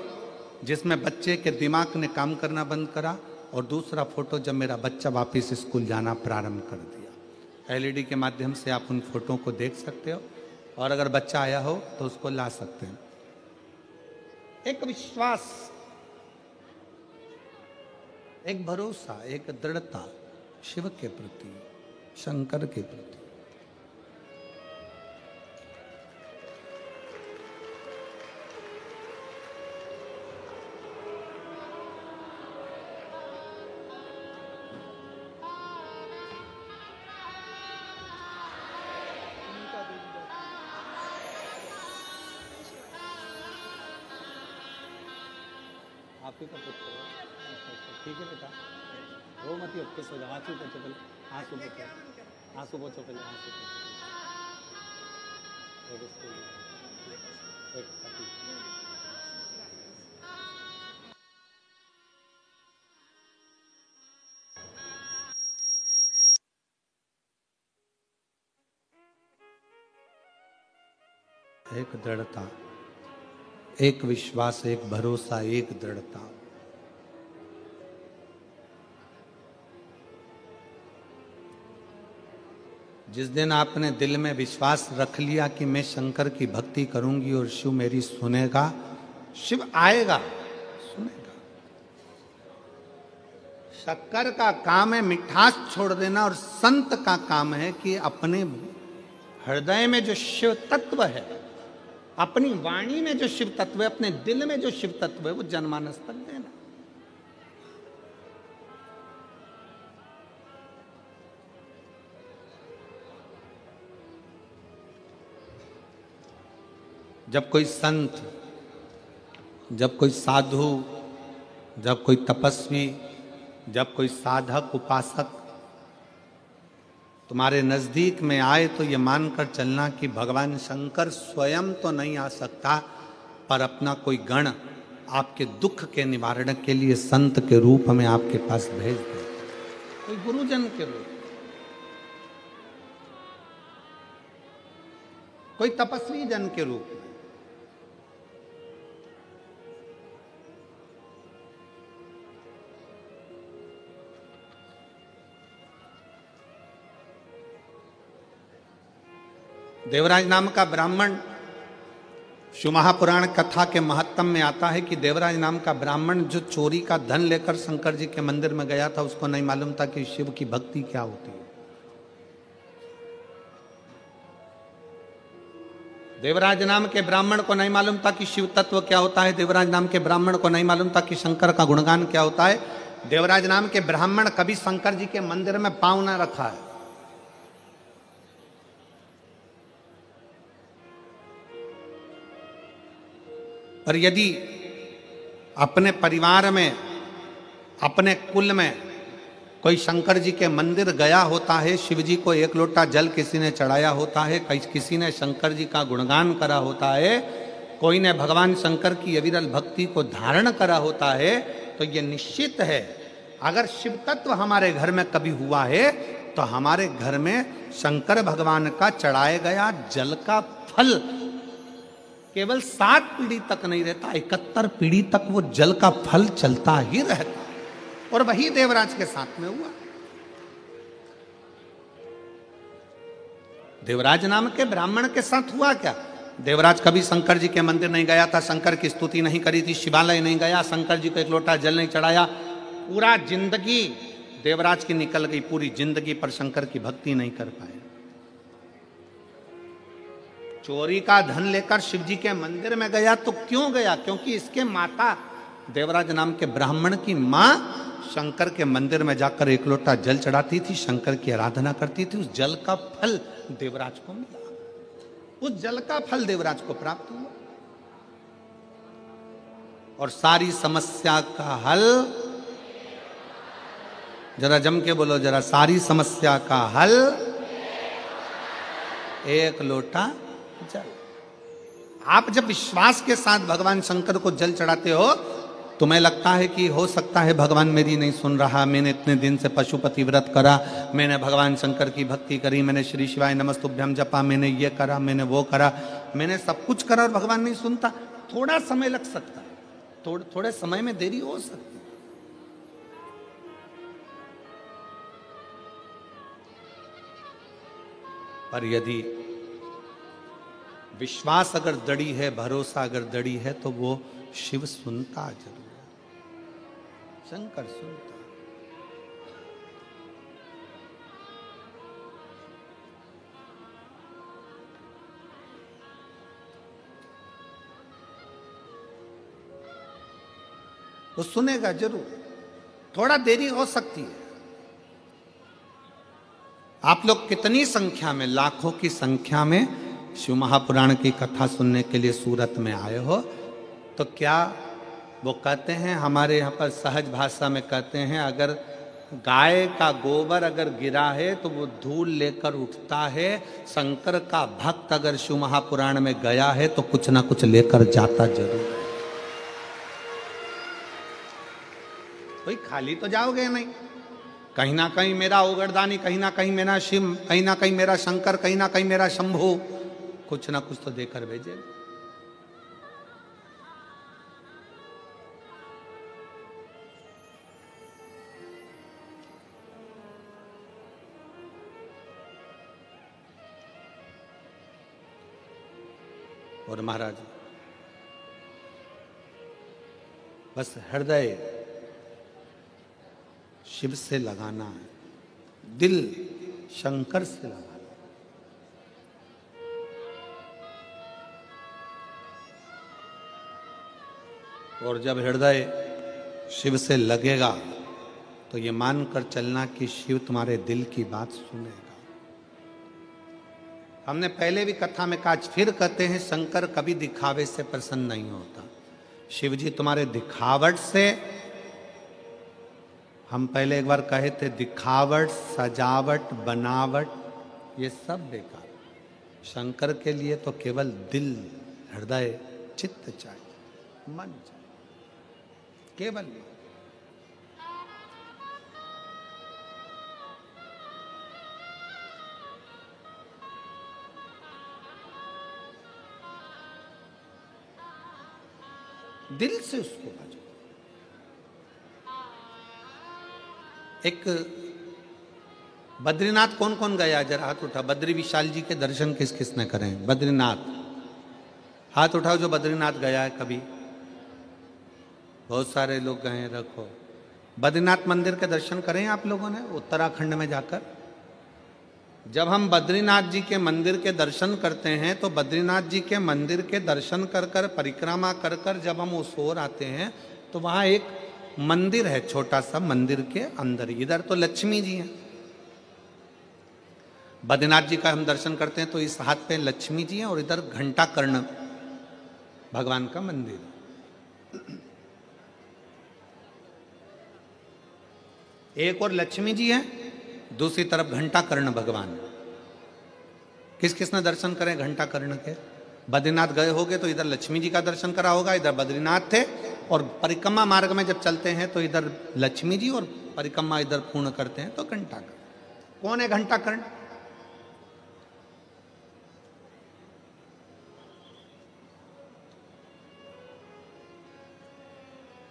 S1: जिसमें बच्चे के दिमाग ने काम करना बंद करा और दूसरा फोटो जब मेरा बच्चा वापस स्कूल जाना प्रारंभ कर दिया। LED के माध्यम से आप उन फोटो को देख सकते हो और अगर बच्चा आया हो तो उसको ला सकते हैं। एक विश्वास, एक भरोसा, एक दृढ़ता शिव के प्रति, शंकर के प्रति। आप ही का पुत्र है, ठीक है बेटा, रो मत, खुश हो जाओ। आंसू पोछो पहले, आंसू पोछो, आंसू पोछो पहले, आंसू पोछो। एक दृढ़ता, एक विश्वास, एक भरोसा, एक दृढ़ता। जिस दिन आपने दिल में विश्वास रख लिया कि मैं शंकर की भक्ति करूंगी और शिव मेरी सुनेगा, शिव आएगा, सुनेगा। शक्कर का काम है मिठास छोड़ देना, और संत का काम है कि अपने हृदय में जो शिव तत्व है, अपनी वाणी में जो शिव तत्व है, अपने दिल में जो शिव तत्व है, वो जनमानस तक देना। जब कोई संत, जब कोई साधु, जब कोई तपस्वी, जब कोई साधक उपासक तुम्हारे नजदीक में आए, तो ये मानकर चलना कि भगवान शंकर स्वयं तो नहीं आ सकता, पर अपना कोई गण आपके दुख के निवारण के लिए संत के रूप में आपके पास भेज दे, कोई गुरुजन के रूप, कोई तपस्वी जन के रूप में। देवराज नाम का ब्राह्मण, शिव महापुराण कथा के महत्तम में आता है कि देवराज नाम का ब्राह्मण जो चोरी का धन लेकर शंकर जी के मंदिर में गया था, उसको नहीं मालूम था कि शिव की भक्ति क्या होती है। देवराज नाम के ब्राह्मण को नहीं मालूम था कि शिव तत्व क्या होता है। देवराज नाम के ब्राह्मण को नहीं मालूम था कि शंकर का गुणगान क्या होता है। देवराज नाम के ब्राह्मण कभी शंकर जी के मंदिर में पांव न रखा है। पर यदि अपने परिवार में, अपने कुल में कोई शंकर जी के मंदिर गया होता है, शिव जी को एक लोटा जल किसी ने चढ़ाया होता है, किसी ने शंकर जी का गुणगान करा होता है, कोई ने भगवान शंकर की अविरल भक्ति को धारण करा होता है, तो ये निश्चित है अगर शिव तत्व हमारे घर में कभी हुआ है तो हमारे घर में शंकर भगवान का चढ़ाया गया जल का फल केवल 7 पीढ़ी तक नहीं रहता, 71 पीढ़ी तक वो जल का फल चलता ही रहता। और वही देवराज के साथ में हुआ। देवराज नाम के ब्राह्मण के साथ हुआ क्या? देवराज कभी शंकर जी के मंदिर नहीं गया था, शंकर की स्तुति नहीं करी थी, शिवालय नहीं गया, शंकर जी को एक लोटा जल नहीं चढ़ाया। पूरा जिंदगी देवराज की निकल गई, पूरी जिंदगी पर शंकर की भक्ति नहीं कर पाए। चोरी का धन लेकर शिव जी के मंदिर में गया तो क्यों गया? क्योंकि इसके माता, देवराज नाम के ब्राह्मण की मां शंकर के मंदिर में जाकर एक लोटा जल चढ़ाती थी, शंकर की आराधना करती थी। उस जल का फल देवराज को मिला, उस जल का फल देवराज को प्राप्त हुआ। और सारी समस्या का हल, जरा जम के बोलो जरा, सारी समस्या का हल एक लोटा जल। आप जब विश्वास के साथ भगवान शंकर को जल चढ़ाते हो, तुम्हें लगता है कि हो सकता है भगवान मेरी नहीं सुन रहा, मैंने इतने दिन से पशुपति व्रत करा, मैंने भगवान शंकर की भक्ति करी, मैंने श्री शिवाय नमस्तुभ्यम जपा, मैंने ये करा, मैंने वो करा, मैंने सब कुछ करा और भगवान नहीं सुनता। थोड़ा समय लग सकता है, थोड़े समय में देरी हो सकती है। पर यदि विश्वास अगर दड़ी है, भरोसा अगर दड़ी है, तो वो शिव सुनता जरूर है, शंकर सुनता। वो सुनेगा जरूर, थोड़ा देरी हो सकती है। आप लोग कितनी संख्या में, लाखों की संख्या में शिव महापुराण की कथा सुनने के लिए सूरत में आए हो, तो क्या वो कहते हैं, हमारे यहाँ पर सहज भाषा में कहते हैं, अगर गाय का गोबर अगर गिरा है तो वो धूल लेकर उठता है। शंकर का भक्त अगर शिव महापुराण में गया है तो कुछ ना कुछ लेकर जाता जरूर है। कोई खाली तो जाओगे नहीं, कहीं ना कहीं मेरा ओगरदानी, कहीं ना कहीं मेरा शिव, कहीं ना कहीं मेरा शंकर, कहीं ना कहीं मेरा शंभू, कुछ ना कुछ तो देकर भेजे। और महाराज बस हृदय शिव से लगाना है, दिल शंकर से लगाना। और जब हृदय शिव से लगेगा तो ये मानकर चलना कि शिव तुम्हारे दिल की बात सुनेगा। हमने पहले भी कथा में कहा, फिर कहते हैं शंकर कभी दिखावे से प्रसन्न नहीं होता। शिव जी तुम्हारे दिखावट से, हम पहले एक बार कहे थे, दिखावट, सजावट, बनावट ये सब बेकार। शंकर के लिए तो केवल दिल, हृदय, चित्त चाहिए, मन चाहिए, केवल दिल से उसको भजो। एक बद्रीनाथ कौन कौन गया, जरा हाथ उठा। बद्री विशाल जी के दर्शन किस किसने करें? बद्रीनाथ हाथ उठाओ जो बद्रीनाथ गया है कभी। बहुत सारे लोग गए हैं, रखो। बद्रीनाथ मंदिर के दर्शन करें आप लोगों ने उत्तराखंड में जाकर? जब हम बद्रीनाथ जी के मंदिर के दर्शन करते हैं तो बद्रीनाथ जी के मंदिर के दर्शन कर कर, परिक्रमा कर कर जब हम उस ओर आते हैं तो वहां एक मंदिर है, छोटा सा। मंदिर के अंदर इधर तो लक्ष्मी जी हैं, बद्रीनाथ जी का हम दर्शन करते हैं तो इस हाथ पे लक्ष्मी जी हैं और इधर घंटा कर्ण भगवान का मंदिर। एक और लक्ष्मी जी है, दूसरी तरफ घंटा कर्ण भगवान। किस किसने दर्शन करें घंटा कर्ण के? बद्रीनाथ गए होगे तो इधर लक्ष्मी जी का दर्शन करा होगा, इधर बद्रीनाथ थे। और परिक्रमा मार्ग में जब चलते हैं तो इधर लक्ष्मी जी और परिक्रमा इधर पूर्ण करते हैं तो घंटा कर्ण। कौन है घंटा कर्ण?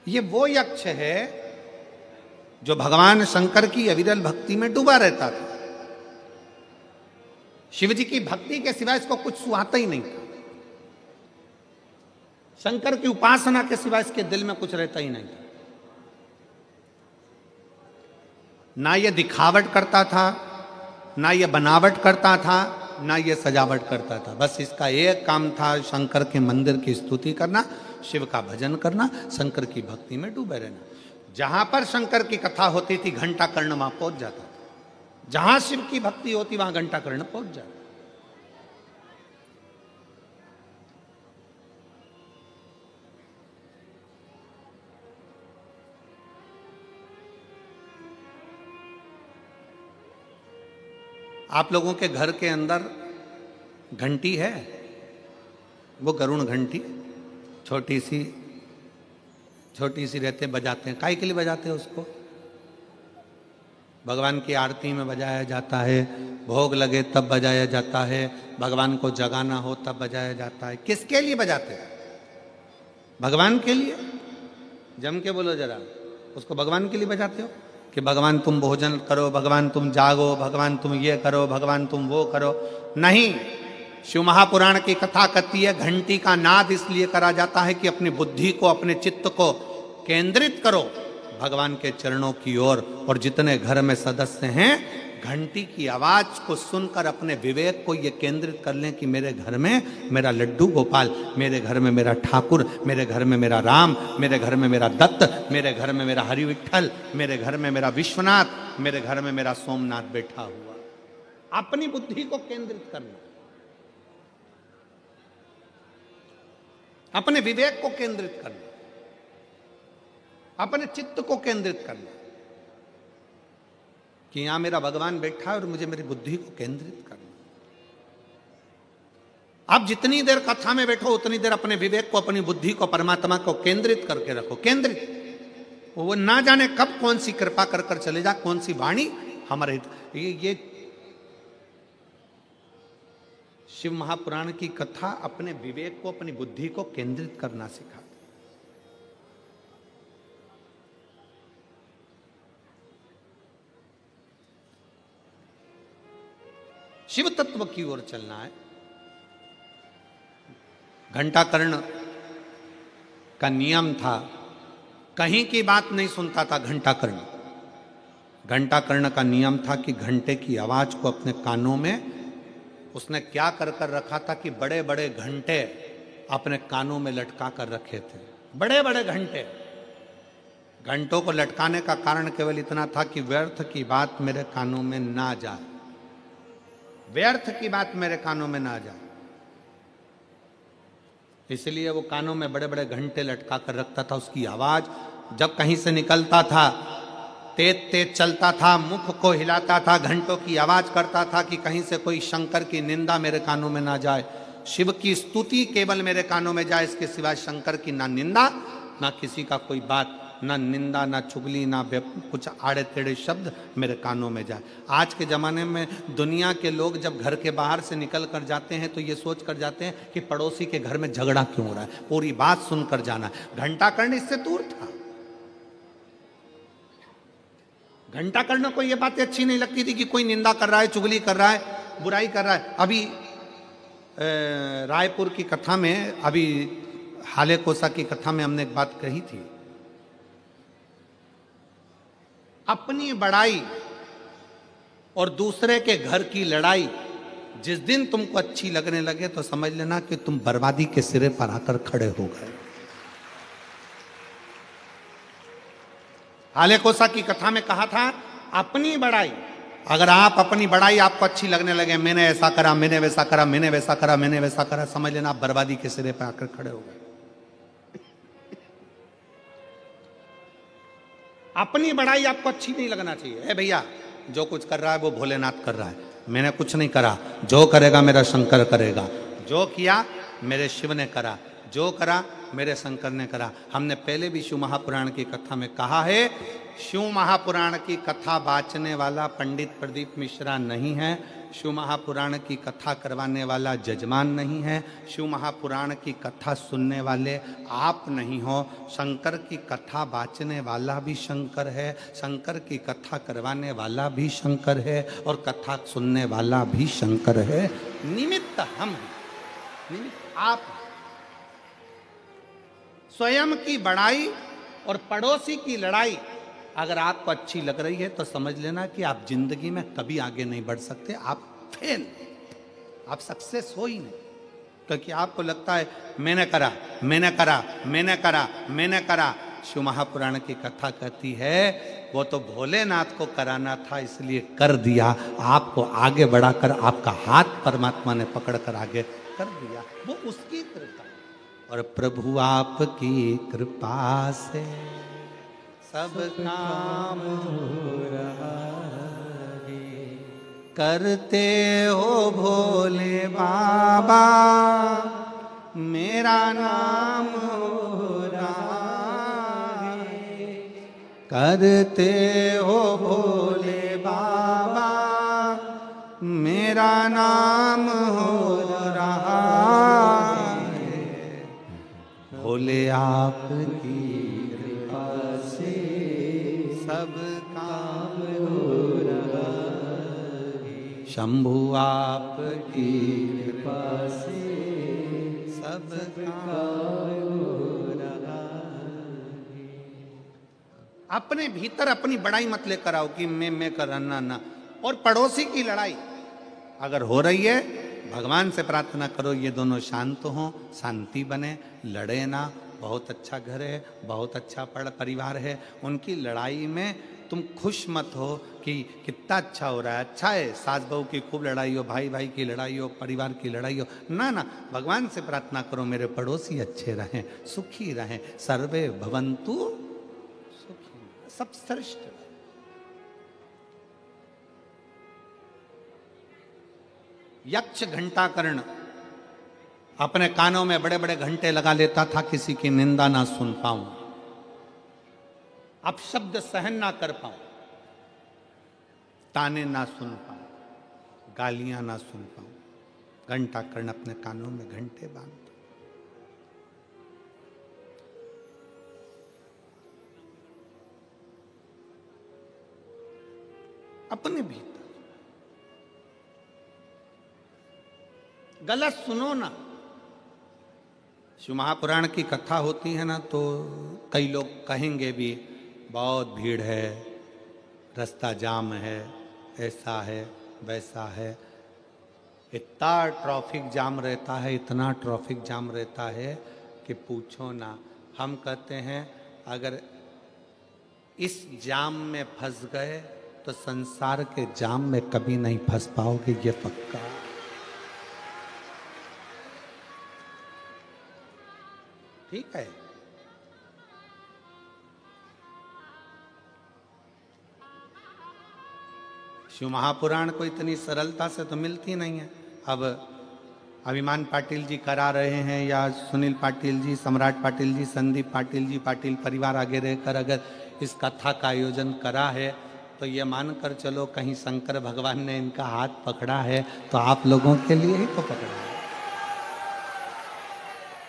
S1: ये वो यक्ष है जो भगवान शंकर की अविरल भक्ति में डूबा रहता था। शिव जी की भक्ति के सिवाय इसको कुछ सुहाता ही नहीं था। शंकर की उपासना के सिवाय इसके दिल में कुछ रहता ही नहीं था। ना ये दिखावट करता था, ना ये बनावट करता था, ना ये सजावट करता था। बस इसका एक काम था, शंकर के मंदिर की स्तुति करना, शिव का भजन करना, शंकर की भक्ति में डूबे रहना। जहां पर शंकर की कथा होती थी घंटा कर्ण वहां पहुंच जाता था। जहां शिव की भक्ति होती वहां घंटा कर्ण पहुंच जाता। आप लोगों के घर के अंदर घंटी है, वो गरुण घंटी, छोटी सी रहते, बजाते हैं। काहे के लिए बजाते हैं उसको? भगवान की आरती में बजाया जाता है, भोग लगे तब बजाया जाता है, भगवान को जगाना हो तब बजाया जाता है। किसके लिए बजाते हैं? भगवान के लिए। जम के बोलो जरा, उसको भगवान के लिए बजाते हो कि भगवान तुम भोजन करो, भगवान तुम जागो, भगवान तुम ये करो, भगवान तुम वो करो? नहीं। शिव महापुराण की कथा कहती है घंटी का नाद इसलिए करा जाता है कि अपनी बुद्धि को, अपने चित्त को केंद्रित करो भगवान के चरणों की ओर। और जितने घर में सदस्य हैं घंटी की आवाज को सुनकर अपने विवेक को ये केंद्रित कर लें कि मेरे घर में मेरा लड्डू गोपाल, मेरे घर में मेरा ठाकुर, मेरे घर में मेरा राम, मेरे घर में मेरा दत्त, मेरे घर में मेरा हरि विठल, मेरे घर में मेरा विश्वनाथ, मेरे घर में मेरा सोमनाथ बैठा हुआ। अपनी बुद्धि को केंद्रित करना, अपने विवेक को केंद्रित करना, अपने चित्त को केंद्रित करना कि यहां मेरा भगवान बैठा है और मुझे मेरी बुद्धि को केंद्रित करना। आप जितनी देर कथा में बैठो उतनी देर अपने विवेक को, अपनी बुद्धि को, परमात्मा को केंद्रित करके रखो। केंद्रित, वो ना जाने कब कौन सी कृपा कर कर चले जा, कौन सी वाणी हमारे ये शिव महापुराण की कथा अपने विवेक को, अपनी बुद्धि को केंद्रित करना सिखाती। शिव तत्व की ओर चलना है। घंटाकर्ण का नियम था, कहीं की बात नहीं सुनता था घंटाकर्ण। घंटाकर्ण का नियम था कि घंटे की आवाज को अपने कानों में उसने क्या कर कर रखा था कि बड़े बड़े घंटे अपने कानों में लटका कर रखे थे। बड़े बड़े घंटे, घंटों को लटकाने का कारण केवल इतना था कि व्यर्थ की बात मेरे कानों में ना जाए, व्यर्थ की बात मेरे कानों में ना जाए। इसलिए वो कानों में बड़े बड़े घंटे लटका कर रखता था। उसकी आवाज जब कहीं से निकलता था तेज तेज चलता था, मुख को हिलाता था, घंटों की आवाज करता था कि कहीं से कोई शंकर की निंदा मेरे कानों में ना जाए, शिव की स्तुति केवल मेरे कानों में जाए, इसके सिवाय शंकर की ना निंदा ना किसी का कोई बात, ना निंदा ना चुगली ना कुछ आड़े टेढ़े शब्द मेरे कानों में जाए। आज के ज़माने में दुनिया के लोग जब घर के बाहर से निकल कर जाते हैं तो ये सोच कर जाते हैं कि पड़ोसी के घर में झगड़ा क्यों हो रहा है, पूरी बात सुनकर जाना है। घंटाकर्ण इससे दूर था। घंटाकर्ण को ये बातें अच्छी नहीं लगती थी कि कोई निंदा कर रहा है, चुगली कर रहा है, बुराई कर रहा है। अभी रायपुर की कथा में, अभी हाले कोसा की कथा में हमने एक बात कही थी, अपनी बड़ाई और दूसरे के घर की लड़ाई जिस दिन तुमको अच्छी लगने लगे तो समझ लेना कि तुम बर्बादी के सिरे पर आकर खड़े हो गए। हाले कोसा की कथा में कहा था, अपनी बड़ाई, अगर आप अपनी बड़ाई आपको अच्छी लगने लगे, मैंने ऐसा करा, मैंने वैसा करा, मैंने वैसा करा, मैंने वैसा करा, समझ लेना आप बर्बादी के सिरे पर आकर खड़े हो गए। अपनी बड़ाई आपको अच्छी नहीं लगना चाहिए। भैया जो कुछ कर रहा है वो भोलेनाथ कर रहा है, मैंने कुछ नहीं करा, जो करेगा मेरा शंकर करेगा, जो किया मेरे शिव ने करा, जो करा मेरे शंकर ने करा। हमने पहले भी शिव महापुराण की कथा में कहा है, शिव महापुराण की कथा बाचने वाला पंडित प्रदीप मिश्रा नहीं है, शिव महापुराण की कथा करवाने वाला जजमान नहीं है, शिव महापुराण की कथा सुनने वाले आप नहीं हो। शंकर की कथा बाचने वाला भी शंकर है, शंकर की कथा करवाने वाला भी शंकर है, और कथा सुनने वाला भी शंकर है। निमित्त हम हैं, निमित्त आप। स्वयं की बड़ाई और पड़ोसी की लड़ाई अगर आपको अच्छी लग रही है तो समझ लेना कि आप जिंदगी में कभी आगे नहीं बढ़ सकते, आप फेल, आप सक्सेस हो ही नहीं। क्योंकि आपको लगता है मैंने करा, मैंने करा, मैंने करा, मैंने करा। शिव महापुराण की कथा कहती है वो तो भोलेनाथ को कराना था इसलिए कर दिया, आपको आगे बढ़ाकर आपका हाथ परमात्मा ने पकड़कर आगे कर दिया, वो उसकी कृपा। और प्रभु आपकी कृपा से सब काम हो रहा है, करते हो भोले बाबा मेरा नाम हो रहा है, करते हो भोले बाबा मेरा नाम हो रहा है, भोले आपकी कृपा से सब काम हो रहा है, शंभु आपकी कृपा से सब काम हो रहा है। अपने भीतर अपनी बड़ाई मत लेकर आओ कि मैं करना ना। और पड़ोसी की लड़ाई अगर हो रही है, भगवान से प्रार्थना करो ये दोनों शांत हों, शांति बने, लड़े ना। बहुत अच्छा घर है, बहुत अच्छा परिवार है, उनकी लड़ाई में तुम खुश मत हो कि कितना अच्छा हो रहा है, अच्छा है, सास बहू की खूब लड़ाई हो, भाई भाई की लड़ाई हो, परिवार की लड़ाई हो, ना ना। भगवान से प्रार्थना करो मेरे पड़ोसी अच्छे रहें, सुखी रहें, सर्वे भवन्तु सुखी, सब श्रेष्ठ। यक्ष घंटाकर्ण अपने कानों में बड़े बड़े घंटे लगा लेता था, किसी की निंदा ना सुन पाऊं, अपशब्द सहन ना कर पाऊं, ताने ना सुन पाऊं, गालियां ना सुन पाऊं। घंटाकर्ण अपने कानों में घंटे बांधता, अपने भीतर। गलत सुनो ना, शिव महापुराण की कथा होती है ना, तो कई लोग कहेंगे भी बहुत भीड़ है, रास्ता जाम है, ऐसा है वैसा है। इतना ट्रैफिक जाम रहता है, इतना ट्रैफिक जाम रहता है कि पूछो ना। हम कहते हैं अगर इस जाम में फंस गए तो संसार के जाम में कभी नहीं फंस पाओगे, ये पक्का। ठीक है। शिव महापुराण को इतनी सरलता से तो मिलती नहीं है। अब अभिमान पाटिल जी करा रहे हैं, या सुनील पाटिल जी, सम्राट पाटिल जी, संदीप पाटिल जी, पाटिल परिवार आगे रहकर अगर इस कथा का आयोजन करा है, तो ये मानकर चलो कहीं शंकर भगवान ने इनका हाथ पकड़ा है तो आप लोगों के लिए ही तो पकड़ा है।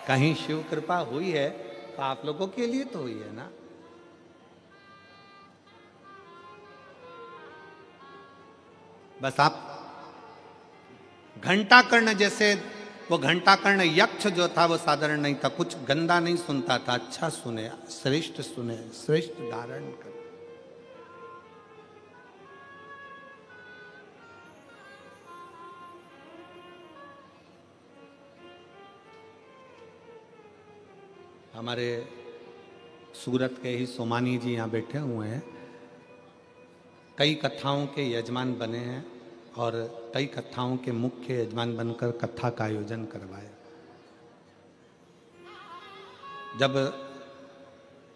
S1: कहीं शिव कृपा हुई है तो आप लोगों के लिए तो हुई है ना। बस आप घंटा कर्ण जैसे, वो घंटा कर्ण यक्ष जो था वो साधारण नहीं था, कुछ गंदा नहीं सुनता था, अच्छा सुने, श्रेष्ठ धारण कर। हमारे सूरत के ही सोमानी जी यहाँ बैठे हुए हैं, कई कथाओं के यजमान बने हैं और कई कथाओं के मुख्य यजमान बनकर कथा का आयोजन करवाया। जब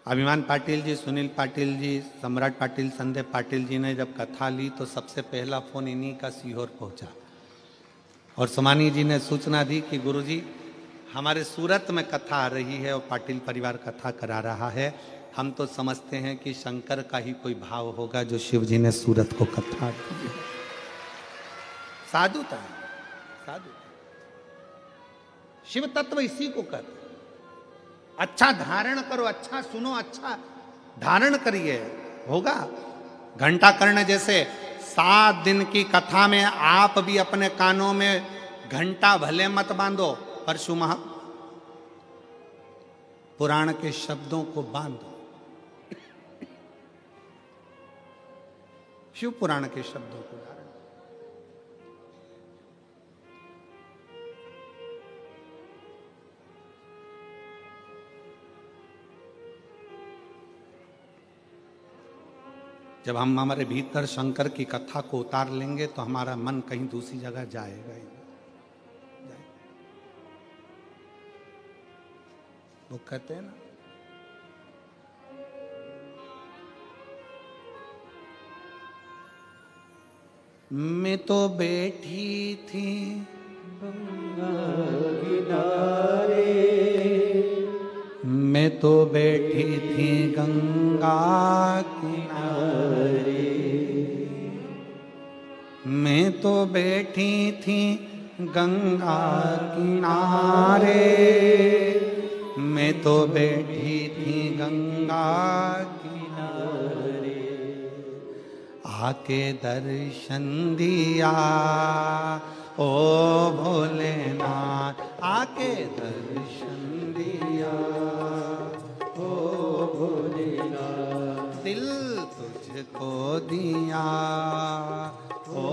S1: अभिमान पाटिल जी, सुनील पाटिल जी, सम्राट पाटिल, संदीप पाटिल जी ने जब कथा ली तो सबसे पहला फोन इन्हीं का सीहोर पहुंचा और सोमानी जी ने सूचना दी कि गुरुजी हमारे सूरत में कथा आ रही है और पाटिल परिवार कथा करा रहा है। हम तो समझते हैं कि शंकर का ही कोई भाव होगा जो शिव जी ने सूरत को कथा दी। साधुता, साधु शिव तत्व इसी को कहते। अच्छा धारण करो, अच्छा सुनो, अच्छा धारण करिए, होगा। घंटा कर्ण जैसे 7 दिन की कथा में आप भी अपने कानों में घंटा भले मत बांधो, पर शिव पुराण के शब्दों को बांधो। शिव पुराण के शब्दों को धारण। जब हम हमारे भीतर शंकर की कथा को उतार लेंगे तो हमारा मन कहीं दूसरी जगह जाएगा ही। वो कहते हैं ना, मैं तो बैठी थी गंगा किनारे, मैं तो बैठी थी गंगा किनारे, मैं तो बैठी थी गंगा किनारे, मैं तो बैठी थी गंगा किनारे, आके दर्शन दिया ओ भोलेनाथ, आके दर्शन दिया ओ भोलेनाथ, दिल तुझको दिया ओ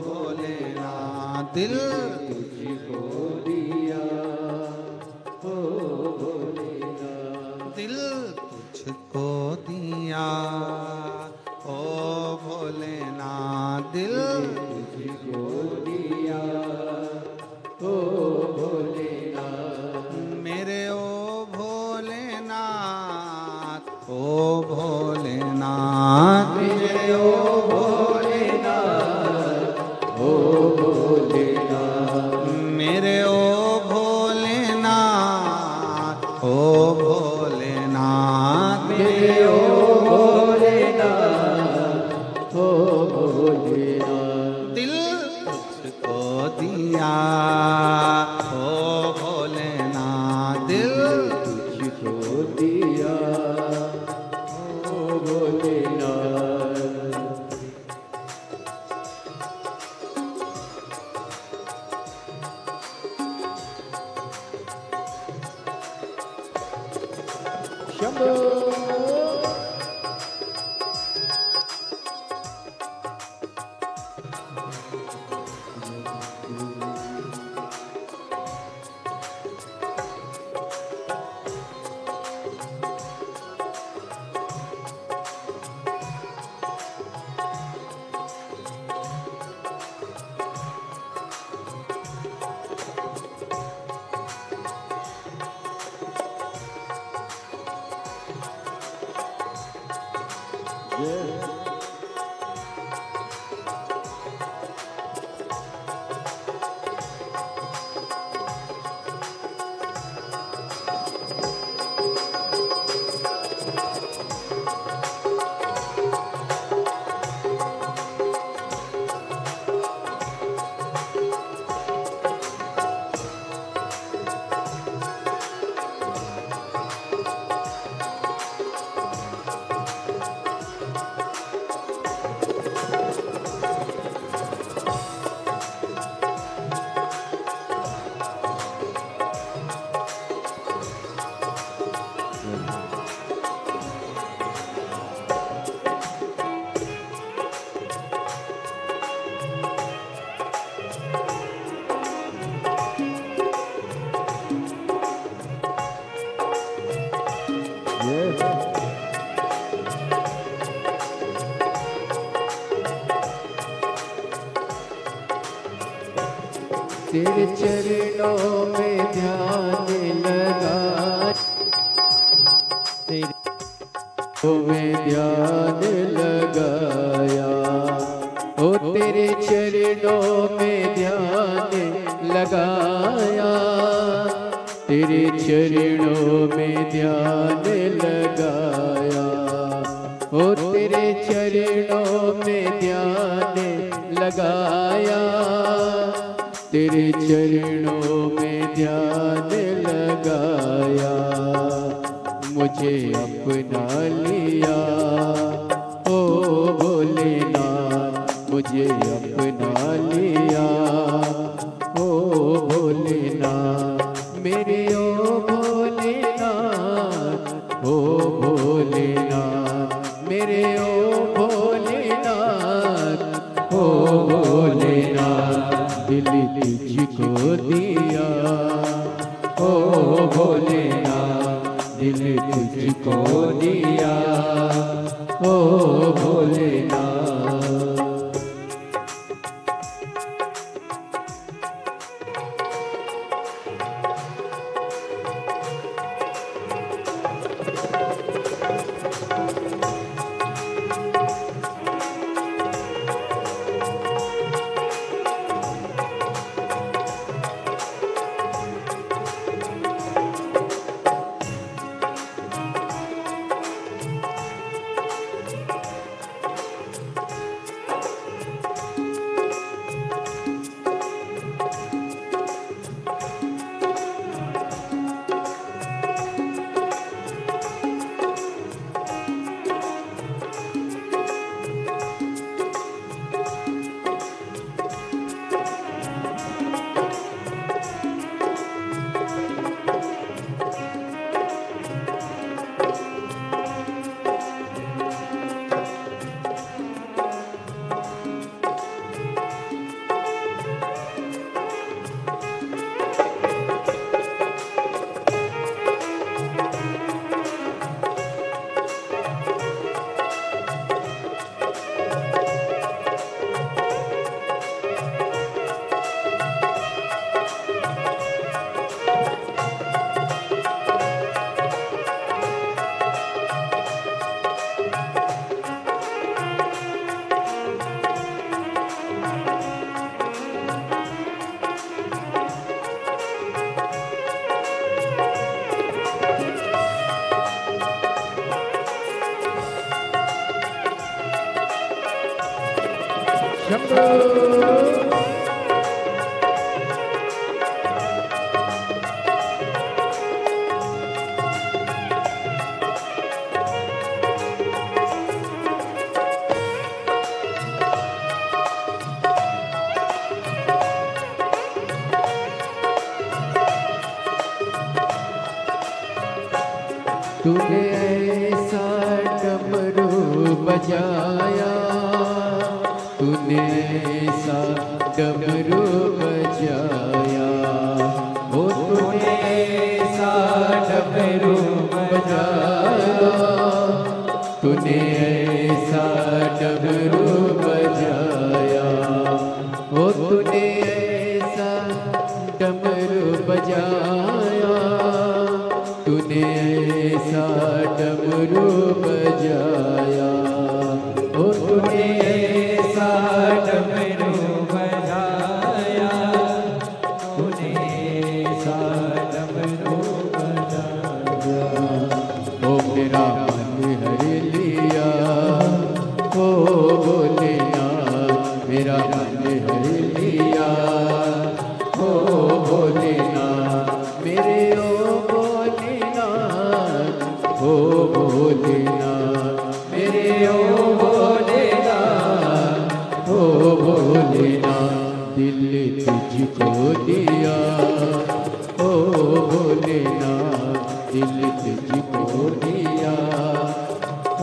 S1: भोलेनाथ, दिल तुझको दिया ओ भोलेनाथ, दिल तुझको दिया ओ भोलेनाथ, दिल तुझको दिया ओ भोलेनाथ, मेरे ओ भोलेनाथ, ओ भोलेनाथ, मेरे ओ भोलेनाथ, ओ भोलेनाथ, मेरे ओ भोलेनाथ, ओ भोलेनाथ, मेरे ओ भोलेनाथ, ओ भोलेनाथ।
S2: तेरे चरणों में ध्यान लगा, तेरे में ध्यान लगाया, ओ तेरे चरणों में ध्यान लगाया, तेरे चरणों में ध्यान लगाया, ओ तेरे चरणों में ध्यान लगाया, तेरे चरणों में ध्यान लगाया, मुझे अपना लिया ओ भोलेनाथ, मुझे अपना लिया ओ भोलेनाथ, मेरे ओ भोलेनाथ, ओ भोलेनाथ, मेरे ओ भोलेनाथ, ओ भोलेनाथ, दिल तुझको दिया ओ भोलेनाथ, दिल तुझको दिया ओ भोलेनाथ। तूने ऐसा डमरू बजाया, तूने ऐसा डमरू बजाया, ओ तूने ऐसा डमरू बजाया, तूने ऐसा डमरू बजाया, ओ तूने ऐसा डमरू बजाया, तूने ऐसा डमरू बजाया, ओ तूने ऐसा डमरू बजाया, तूने ऐसा डमरू बजाया, ओ मेरा मन हर लिया, ओ भोलेनाथ मेरा मन हर लिया, ओ भोलेनाथ मेरे ओ भोलेनाथ, ओ भोलेनाथ मेरे ओ भोलेनाथ, ओ भोलेनाथ दिल तुझको दिया, ओ भोलेनाथ दिल तुझको दिया, ओ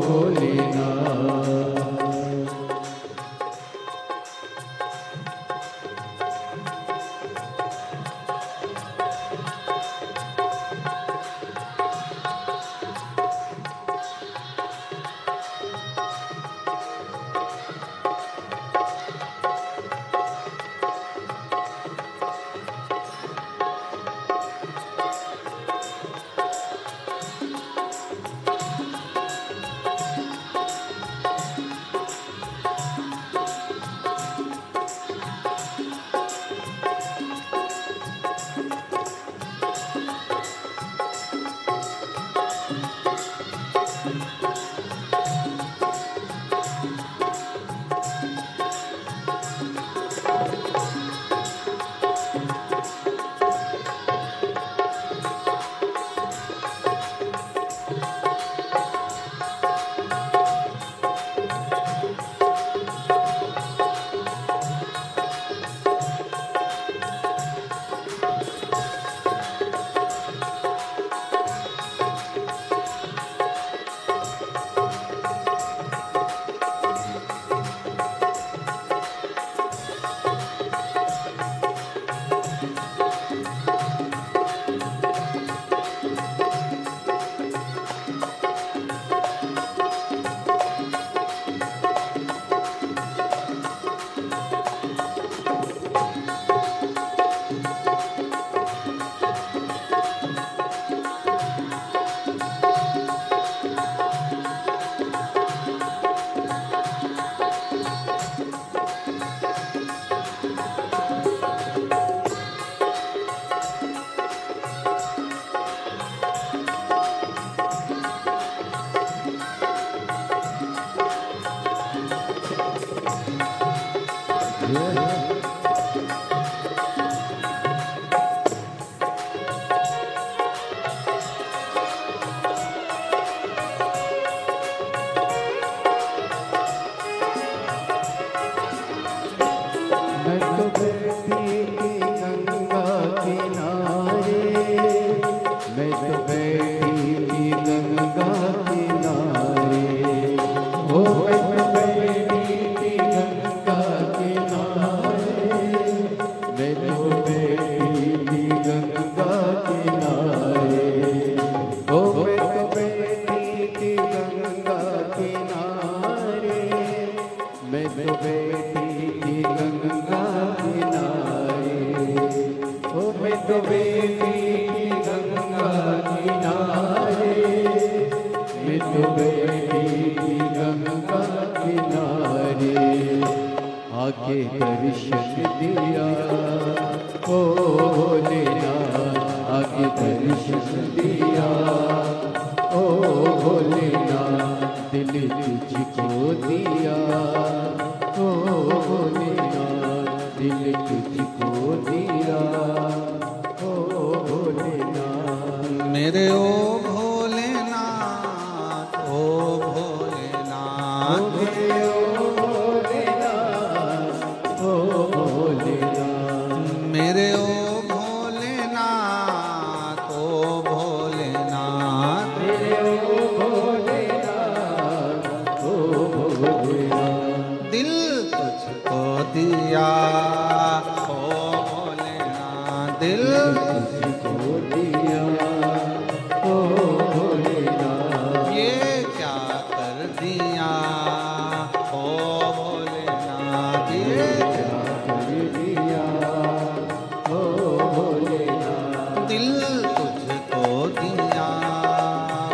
S2: भोलेनाथ। आके दर्शन दिया ओ भोलेनाथ, आके दर्शन दिया ओ भोलेनाथ, दिल तुझको दिया ओ भोलेनाथ, दिल तुझको दिया ओ भोलेनाथ।
S1: मेरे ओ भोलेनाथ, ओ भोलेनाथ,
S2: मेरे ओ
S1: मेरे ओ भोलेनाथ, ओ भोलेनाथ, दिल
S2: तुझको दिया ओ भोलेनाथ।
S1: ये क्या कर दिया ओ भोलेनाथ, ये
S2: क्या कर दिया ओ भोलेनाथ।
S1: दिल तुझको दिया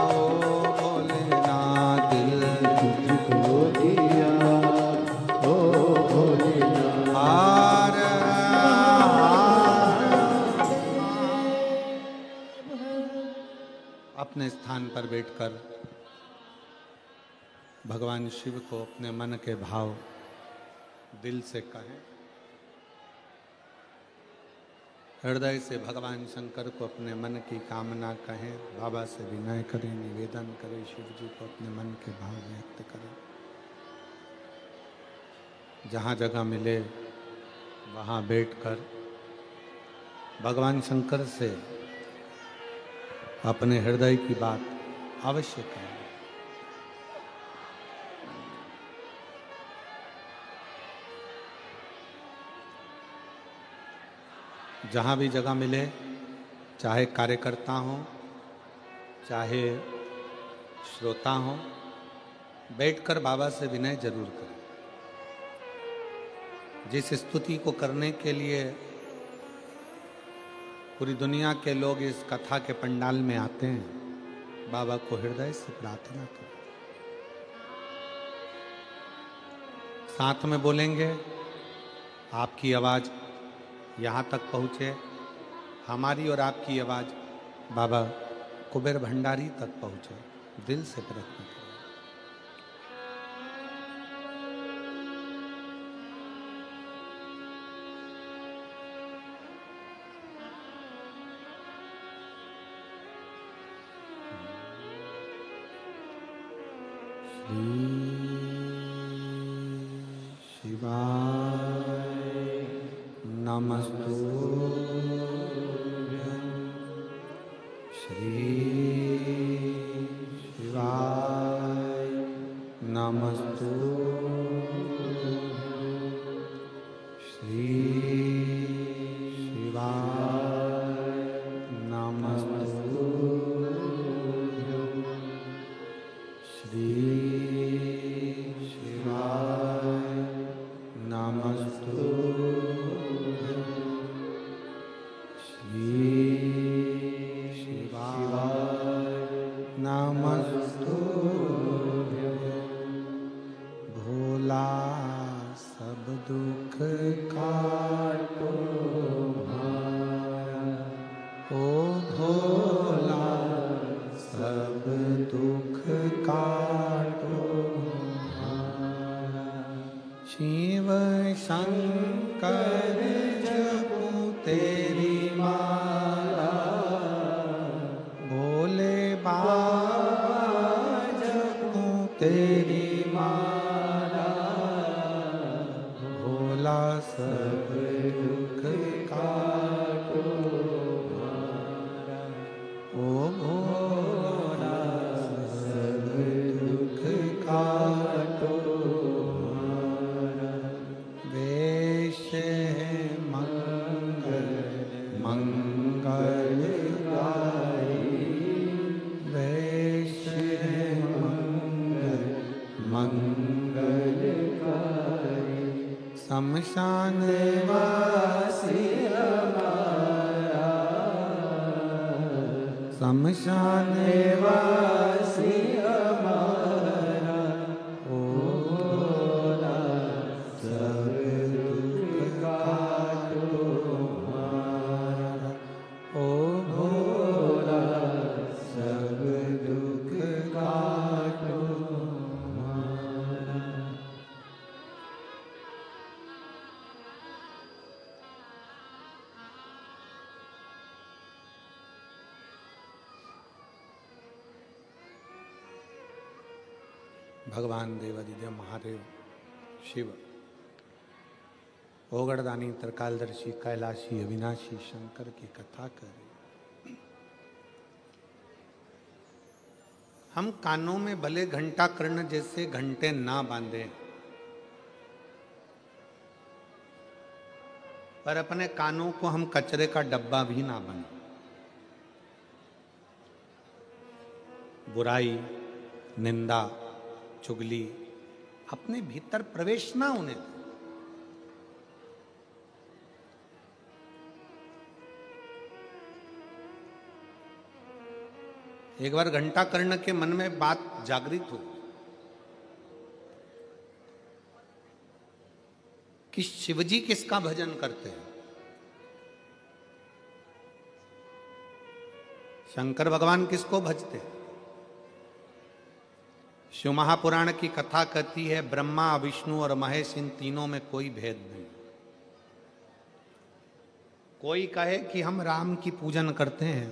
S1: ओ भोलेनाथ, दिल
S2: तुझको दिया ओ भोलेनाथ।
S1: हार अपने स्थान पर बैठकर भगवान शिव को अपने मन के भाव दिल से कहें। हृदय से भगवान शंकर को अपने मन की कामना कहें। बाबा से विनय करें, निवेदन करें, शिव जी को अपने मन के भाव व्यक्त करें। जहाँ जगह मिले वहाँ बैठकर भगवान शंकर से अपने हृदय की बात अवश्य करें। जहाँ भी जगह मिले, चाहे कार्यकर्ता हो चाहे श्रोता हो, बैठकर बाबा से विनय जरूर करें। जिस स्तुति को करने के लिए पूरी दुनिया के लोग इस कथा के पंडाल में आते हैं, बाबा को हृदय से प्रार्थना करें। साथ में बोलेंगे, आपकी आवाज यहाँ तक पहुँचे, हमारी और आपकी आवाज बाबा कुबेर भंडारी तक पहुँचे। दिल से प्रार्थना करें। भगवान देवादिदेव महादेव शिव, ओगड़दानी, त्रिकालदर्शी, कैलाशी, अविनाशी शंकर की कथा करें। हम कानों में भले घंटा कर्ण जैसे घंटे ना बांधे, पर अपने कानों को हम कचरे का डब्बा भी ना बने। बुराई, निंदा, चुगली अपने भीतर प्रवेश ना होने दें। एक बार घंटा कर्ण के मन में बात जागृत हुई कि शिवजी किसका भजन करते हैं। शंकर भगवान किसको भजते हैं? शिव महापुराण की कथा कहती है ब्रह्मा, विष्णु और महेश इन तीनों में कोई भेद नहीं। कोई कहे कि हम राम की पूजन करते हैं,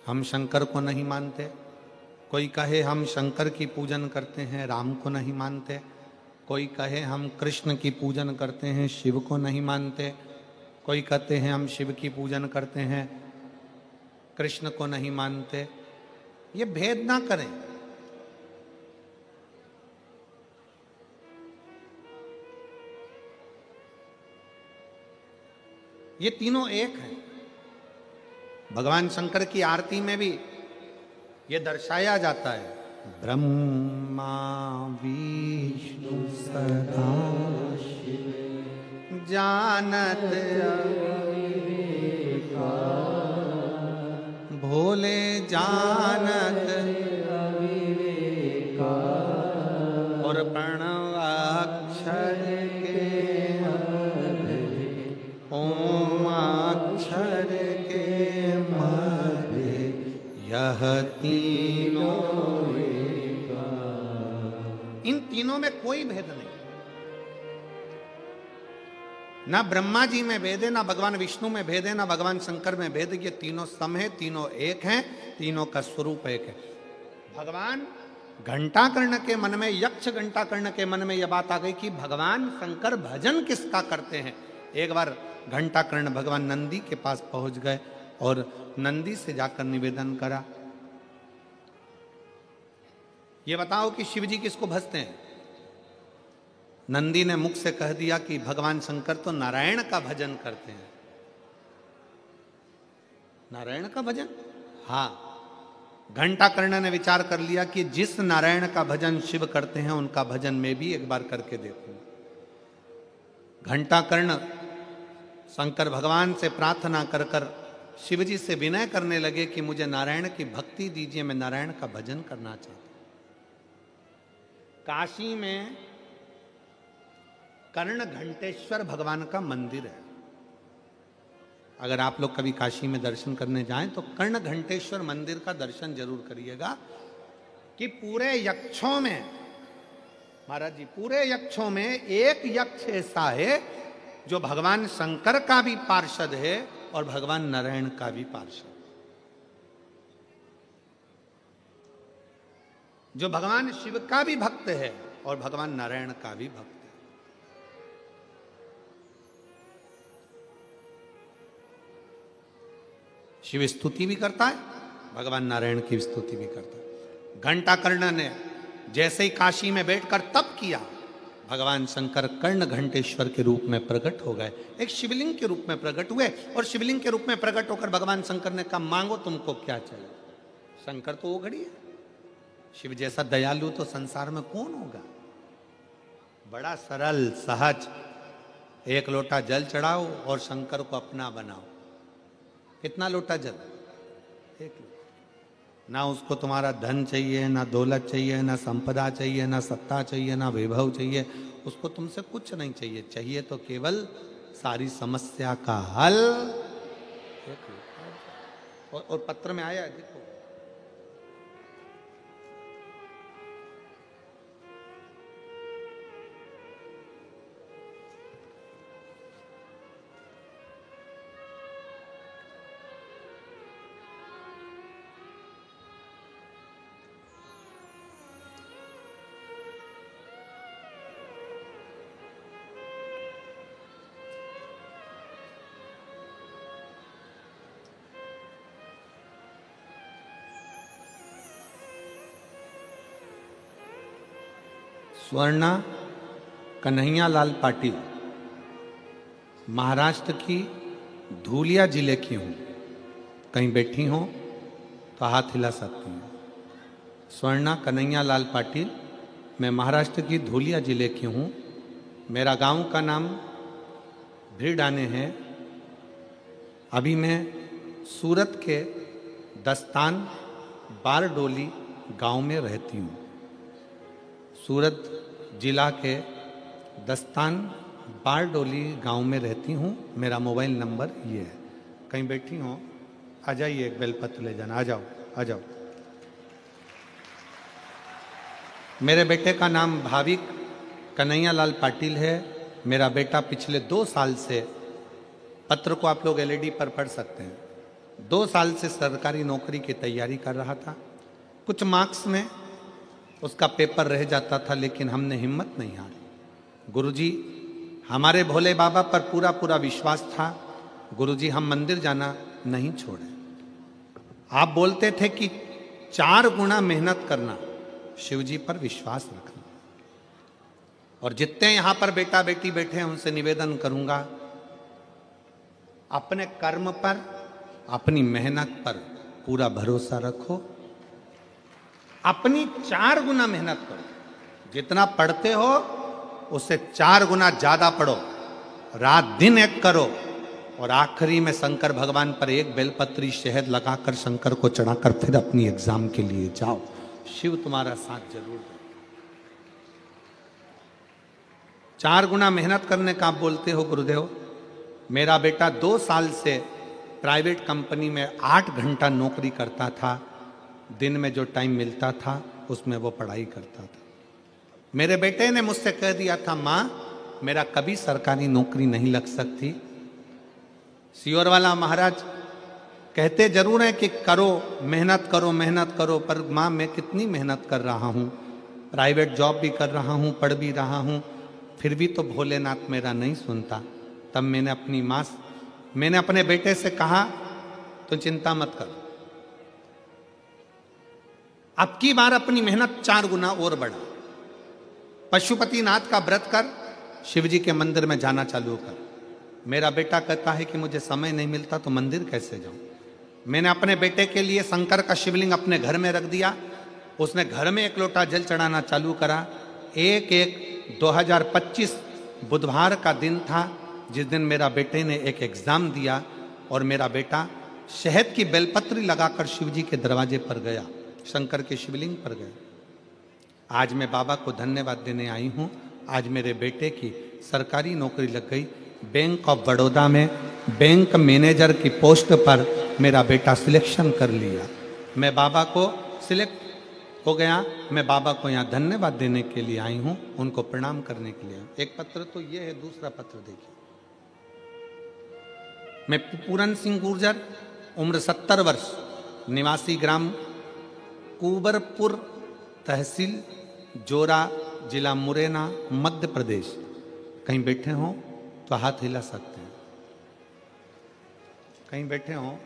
S1: हम शंकर को नहीं मानते। कोई कहे हम शंकर की पूजन करते हैं, राम को नहीं मानते। कोई कहे हम कृष्ण की पूजन करते हैं, शिव को नहीं मानते। कोई कहते हैं हम शिव की पूजन करते हैं, कृष्ण को नहीं मानते। ये भेद ना करें। ये तीनों एक हैं। भगवान शंकर की आरती में भी ये दर्शाया जाता है, ब्रह्मा विष्णु सदा शिव जानत भोले जानत और प्रणवाक्षर के ओम अक्षर के मध्य यह तीनों। इन तीनों में कोई भेद नहीं। ना ब्रह्मा जी में भेद है, ना भगवान विष्णु में भेद है, ना भगवान शंकर में भेद। ये तीनों सम है, तीनों एक हैं, तीनों का स्वरूप एक है। भगवान घंटाकर्ण के मन में, यक्ष घंटाकर्ण के मन में यह बात आ गई कि भगवान शंकर भजन किसका करते हैं। एक बार घंटाकर्ण भगवान नंदी के पास पहुंच गए और नंदी से जाकर निवेदन करा, ये बताओ कि शिवजी किसको भजते हैं। नंदी ने मुख से कह दिया कि भगवान शंकर तो नारायण का भजन करते हैं। नारायण का भजन? हाँ। घंटाकर्ण ने विचार कर लिया कि जिस नारायण का भजन शिव करते हैं उनका भजन मैं भी एक बार करके देखूं। घंटाकर्ण शंकर भगवान से प्रार्थना कर कर शिवजी से विनय करने लगे कि मुझे नारायण की भक्ति दीजिए, मैं नारायण का भजन करना चाहता हूं। काशी में कर्ण घंटेश्वर भगवान का मंदिर है। अगर आप लोग कभी काशी में दर्शन करने जाएं तो कर्ण घंटेश्वर मंदिर का दर्शन जरूर करिएगा कि पूरे यक्षों में, महाराज जी, पूरे यक्षों में एक यक्ष ऐसा है जो भगवान शंकर का भी पार्षद है और भगवान नारायण का भी पार्षद, जो भगवान शिव का भी भक्त है और भगवान नारायण का भी भक्त है। शिव स्तुति भी करता है, भगवान नारायण की स्तुति भी करता है। घंटाकर्ण ने जैसे ही काशी में बैठकर तप किया, भगवान शंकर कर्ण घंटेश्वर के रूप में प्रकट हो गए, एक शिवलिंग के रूप में प्रकट हुए। और शिवलिंग के रूप में प्रकट होकर भगवान शंकर ने कहा, मांगो तुमको क्या चाहिए। शंकर तो वो घड़ी है, शिव जैसा दयालु तो संसार में कौन होगा। बड़ा सरल सहज, एक लोटा जल चढ़ाओ और शंकर को अपना बनाओ। कितना लोटा जल? एक लोटा। ना उसको तुम्हारा धन चाहिए, ना दौलत चाहिए, ना संपदा चाहिए, ना सत्ता चाहिए, ना वैभव चाहिए। उसको तुमसे कुछ नहीं चाहिए, चाहिए तो केवल सारी समस्या का हल। एक लोटा। और पत्र में आया है, देखो, स्वर्णा कन्हैया लाल पाटिल, महाराष्ट्र की धूलिया जिले की हूँ। कहीं बैठी हो तो हाथ हिला सकती हैं। स्वर्णा कन्हैया लाल पाटिल, मैं महाराष्ट्र की धूलिया जिले की हूँ। मेरा गांव का नाम भिरडाने है। अभी मैं सूरत के दस्तान बारडोली गांव में रहती हूँ। सूरत जिला के दस्तान बारडोली गांव में रहती हूँ। मेरा मोबाइल नंबर ये है। कहीं बैठी हो आ जाइए, एक बेलपत्र ले जाना। आ जाओ आ जाओ। मेरे बेटे का नाम भाविक कन्हैया लाल पाटिल है। मेरा बेटा पिछले 2 साल से, पत्र को आप लोग एलईडी पर पढ़ सकते हैं, 2 साल से सरकारी नौकरी की तैयारी कर रहा था। कुछ मार्क्स में उसका पेपर रह जाता था, लेकिन हमने हिम्मत नहीं हारी। गुरुजी, हमारे भोले बाबा पर पूरा पूरा विश्वास था। गुरुजी, हम मंदिर जाना नहीं छोड़े। आप बोलते थे कि 4 गुना मेहनत करना, शिवजी पर विश्वास रखना। और जितने यहां पर बेटा बेटी बैठे हैं उनसे निवेदन करूंगा, अपने कर्म पर, अपनी मेहनत पर पूरा भरोसा रखो। अपनी 4 गुना मेहनत करो। जितना पढ़ते हो उससे 4 गुना ज्यादा पढ़ो। रात दिन एक करो। और आखिरी में शंकर भगवान पर एक बेलपत्री शहद लगाकर शंकर को चढ़ाकर फिर अपनी एग्जाम के लिए जाओ। शिव तुम्हारा साथ जरूर दे। 4 गुना मेहनत करने का आप बोलते हो गुरुदेव। मेरा बेटा 2 साल से प्राइवेट कंपनी में 8 घंटा नौकरी करता था। दिन में जो टाइम मिलता था उसमें वो पढ़ाई करता था। मेरे बेटे ने मुझसे कह दिया था, माँ मेरा कभी सरकारी नौकरी नहीं लग सकती। सियोर वाला महाराज कहते जरूर हैं कि करो, मेहनत करो, मेहनत करो, पर माँ मैं कितनी मेहनत कर रहा हूँ, प्राइवेट जॉब भी कर रहा हूँ, पढ़ भी रहा हूँ, फिर भी तो भोलेनाथ मेरा नहीं सुनता। तब मैंने अपने बेटे से कहा, तो चिंता मत कर, अब की बार अपनी मेहनत 4 गुना और बढ़ा। पशुपतिनाथ का व्रत कर, शिवजी के मंदिर में जाना चालू कर। मेरा बेटा कहता है कि मुझे समय नहीं मिलता तो मंदिर कैसे जाऊं। मैंने अपने बेटे के लिए शंकर का शिवलिंग अपने घर में रख दिया। उसने घर में 1 लोटा जल चढ़ाना चालू करा। 1/1/2025 बुधवार का दिन था, जिस दिन मेरा बेटे ने एक एग्जाम दिया और मेरा बेटा शहद की बेलपत्री लगाकर शिवजी के दरवाजे पर गया, शंकर के शिवलिंग पर गया। आज मैं बाबा को धन्यवाद देने आई हूँ। आज मेरे बेटे की सरकारी नौकरी लग गई। बैंक ऑफ बड़ौदा में बैंक मैनेजर की पोस्ट पर मेरा बेटा सिलेक्शन कर लिया। मैं बाबा को सिलेक्ट हो गया। मैं बाबा को यहाँ धन्यवाद देने के लिए आई हूँ, उनको प्रणाम करने के लिए। एक पत्र तो ये है, दूसरा पत्र देखिए। मैं पूरन सिंह गुर्जर, उम्र 70 वर्ष, निवासी ग्राम कुबरपुर, तहसील जोरा, जिला मुरैना, मध्य प्रदेश। कहीं बैठे हो तो हाथ हिला सकते हैं। कहीं बैठे हो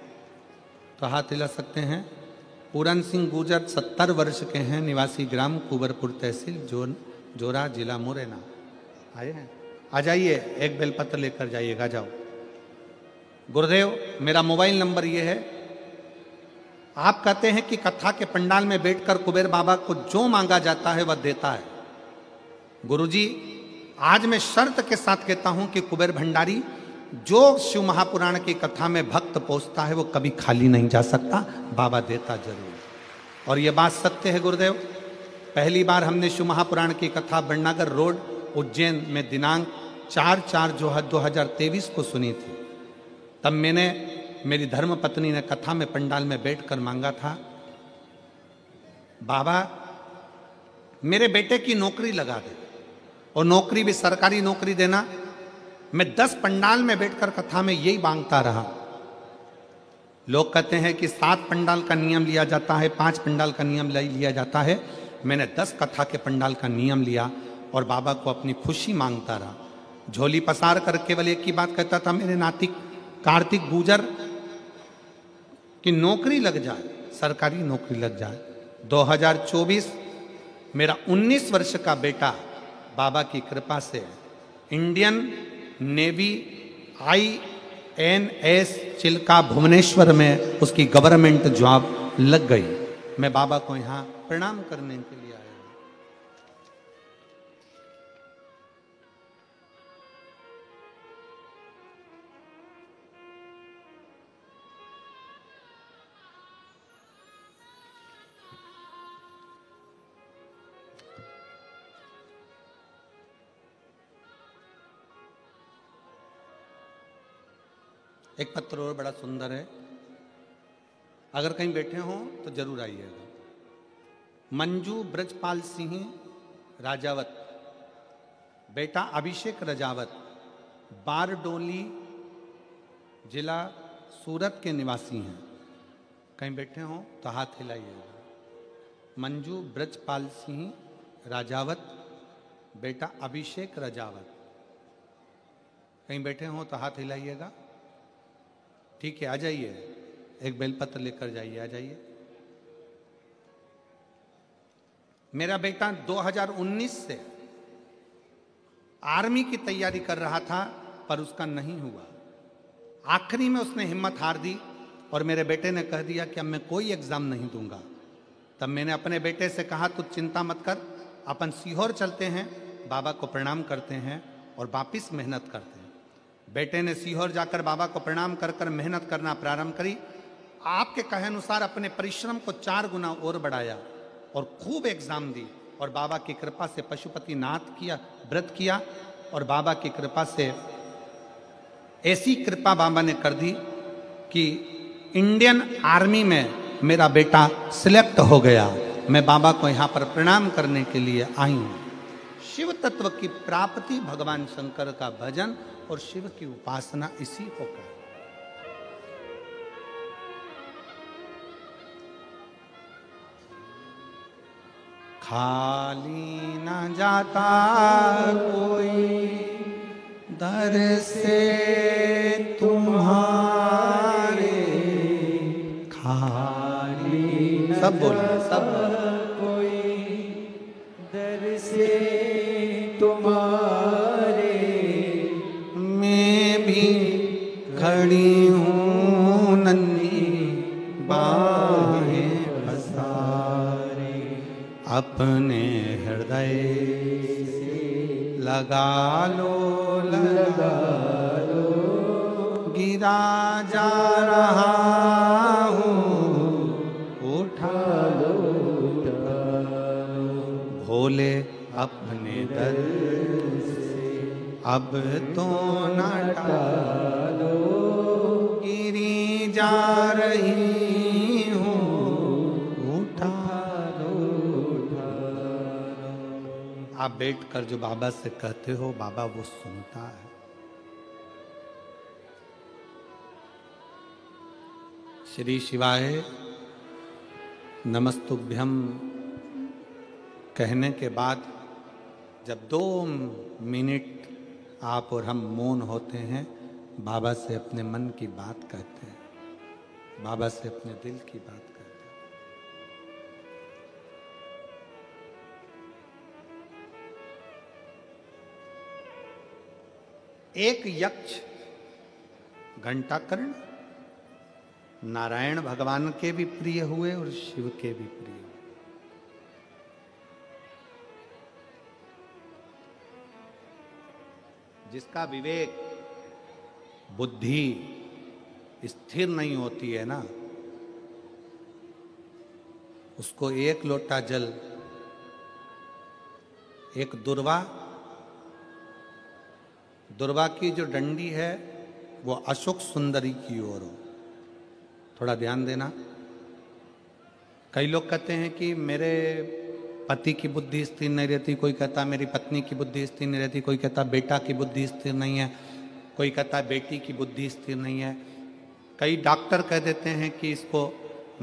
S1: तो हाथ हिला सकते हैं। पूरन सिंह गुर्जर 70 वर्ष के हैं, निवासी ग्राम कुबरपुर, तहसील जोरा, जिला मुरैना। आए हैं? आ जाइए, एक बेलपत्र लेकर जाइएगा। जाओ। गुरुदेव, मेरा मोबाइल नंबर ये है। आप कहते हैं कि कथा के पंडाल में बैठकर कुबेर बाबा को जो मांगा जाता है वह देता है। गुरुजी, आज मैं शर्त के साथ कहता हूं कि कुबेर भंडारी जो शिव महापुराण की कथा में भक्त पहुंचता है वो कभी खाली नहीं जा सकता, बाबा देता जरूर। और ये बात सत्य है गुरुदेव। पहली बार हमने शिव महापुराण की कथा बड़नागर रोड, उज्जैन में दिनांक 4/4/2023 को सुनी थी। तब मेरी धर्म पत्नी ने कथा में पंडाल में बैठकर मांगा था, बाबा मेरे बेटे की नौकरी लगा दे, और नौकरी भी सरकारी नौकरी देना। मैं 10 पंडाल में बैठकर कथा में यही मांगता रहा। लोग कहते हैं कि 7 पंडाल का नियम लिया जाता है, 5 पंडाल का नियम लिया जाता है। मैंने 10 कथा के पंडाल का नियम लिया और बाबा को अपनी खुशी मांगता रहा। झोली पसार कर केवल एक ही बात कहता था, मेरे नाती कार्तिक गुर्जर की नौकरी लग जाए, सरकारी नौकरी लग जाए। 2024 मेरा 19 वर्ष का बेटा बाबा की कृपा से Indian navy INS Chilka Bhubaneswar में उसकी गवर्नमेंट जॉब लग गई। मैं बाबा को यहाँ प्रणाम करने के लिए आया हूँ। एक पत्र और बड़ा सुंदर है, अगर कहीं बैठे हो तो जरूर आइएगा। मंजू ब्रजपाल सिंह राजावत, बेटा अभिषेक राजावत, बारडोली जिला सूरत के निवासी हैं। कहीं बैठे हो तो हाथ हिलाइएगा। मंजू ब्रजपाल सिंह राजावत, बेटा अभिषेक राजावत। कहीं बैठे हो तो हाथ हिलाइएगा। ठीक है, आ जाइए, एक बेलपत्र लेकर जाइए, आ जाइए। मेरा बेटा 2019 से आर्मी की तैयारी कर रहा था, पर उसका नहीं हुआ। आखिरी में उसने हिम्मत हार दी और मेरे बेटे ने कह दिया कि अब मैं कोई एग्जाम नहीं दूंगा। तब मैंने अपने बेटे से कहा, तू चिंता मत कर, अपन सीहोर चलते हैं, बाबा को प्रणाम करते हैं और वापिस मेहनत करते हैं। बेटे ने सीहोर जाकर बाबा को प्रणाम कर कर मेहनत करना प्रारंभ करी। आपके कहे अनुसार अपने परिश्रम को 4 गुना और बढ़ाया और खूब एग्जाम दी और बाबा की कृपा से पशुपति नाथ किया, व्रत किया और बाबा की कृपा से ऐसी कृपा बाबा ने कर दी कि इंडियन आर्मी में मेरा बेटा सिलेक्ट हो गया। मैं बाबा को यहाँ पर प्रणाम करने के लिए आई हूँ। शिव तत्व की प्राप्ति, भगवान शंकर का भजन और शिव की उपासना इसी को कहा। खाली न जाता कोई दर से तुम्हारे, खाली सब बोलिए, सब
S2: कोई दर से तुम्हारे,
S1: मैं भी खड़ी हूँ नन्ही बाहें पसारे, अपने हृदय से लगा लो, लगा लो, गिरा जा रहा हूँ, उठा लो, भोले अपने दर से अब तो न टालो, गिरी जा रही हूँ, उठा लो। आप बैठकर जो बाबा से कहते हो, बाबा वो सुनता है। श्री शिवाय नमस्तुभ्यम कहने के बाद जब 2 मिनट आप और हम मौन होते हैं, बाबा से अपने मन की बात कहते हैं, बाबा से अपने दिल की बात कहते हैं। एक यक्ष घंटाकर्ण नारायण भगवान के भी प्रिय हुए और शिव के भी प्रिय हुए। जिसका विवेक बुद्धि स्थिर नहीं होती है ना, उसको एक लोटा जल, एक दुर्वा की जो डंडी है वो अशोक सुंदरी की ओर हो। थोड़ा ध्यान देना। कई लोग कहते हैं कि मेरे पति की बुद्धि स्थिर नहीं रहती, कोई कहता मेरी पत्नी की बुद्धि स्थिर नहीं रहती, कोई कहता बेटा की बुद्धि स्थिर नहीं है, कोई कहता बेटी की बुद्धि स्थिर नहीं है। कई डॉक्टर कह देते हैं कि इसको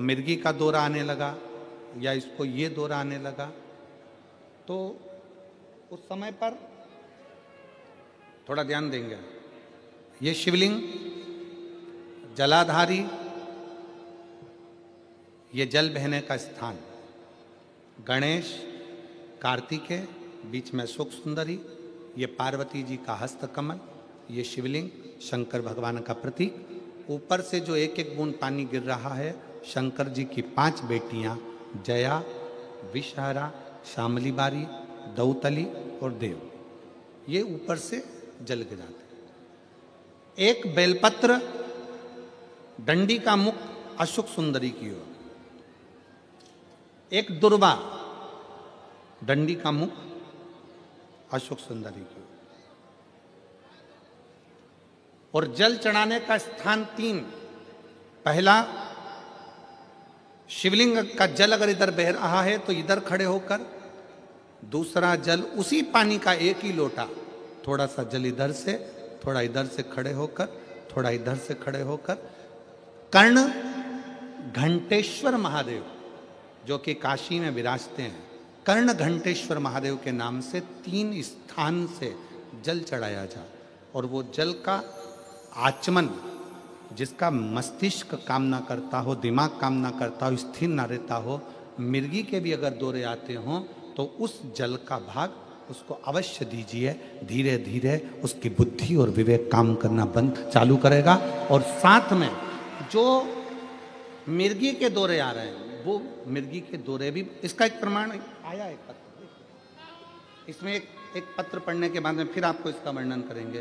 S1: मिर्गी का दौरा आने लगा या इसको ये दौरा आने लगा। तो उस समय पर थोड़ा ध्यान देंगे। ये शिवलिंग, जलाधारी, ये जल बहने का स्थान, गणेश, कार्तिकेय बीच में अशोक सुंदरी, ये पार्वती जी का हस्त कमल, ये शिवलिंग शंकर भगवान का प्रतीक। ऊपर से जो एक एक बूंद पानी गिर रहा है, शंकर जी की 5 बेटियां जया, विषहरा, शामली बारी, दौतली और देव, ये ऊपर से जल गिराते। एक बेलपत्र डंडी का मुख अशोक सुंदरी की ओर, एक दुर्वा डंडी का मुख अशोक सुंदरी की ओर, और जल चढ़ाने का स्थान 3। पहला, शिवलिंग का जल अगर इधर बह रहा है तो इधर खड़े होकर, दूसरा जल उसी पानी का एक ही लोटा, थोड़ा सा जल इधर से, थोड़ा इधर से खड़े होकर, थोड़ा इधर से खड़े होकर, कर्ण घंटेश्वर महादेव जो कि काशी में विराजते हैं, कर्ण घंटेश्वर महादेव के नाम से 3 स्थान से जल चढ़ाया जा, और वो जल का आचमन जिसका मस्तिष्क कामना करता हो, दिमाग कामना करता हो, स्थिर ना रहता हो, मिर्गी के भी अगर दौरे आते हों तो उस जल का भाग उसको अवश्य दीजिए। धीरे धीरे उसकी बुद्धि और विवेक काम करना बंद चालू करेगा। और साथ में जो मिर्गी के दौरे आ रहे हैं, वो मिर्गी के दौरे भी, इसका एक प्रमाण आया है पत्र, इसमें एक पत्र पढ़ने के बाद में फिर आपको इसका वर्णन करेंगे।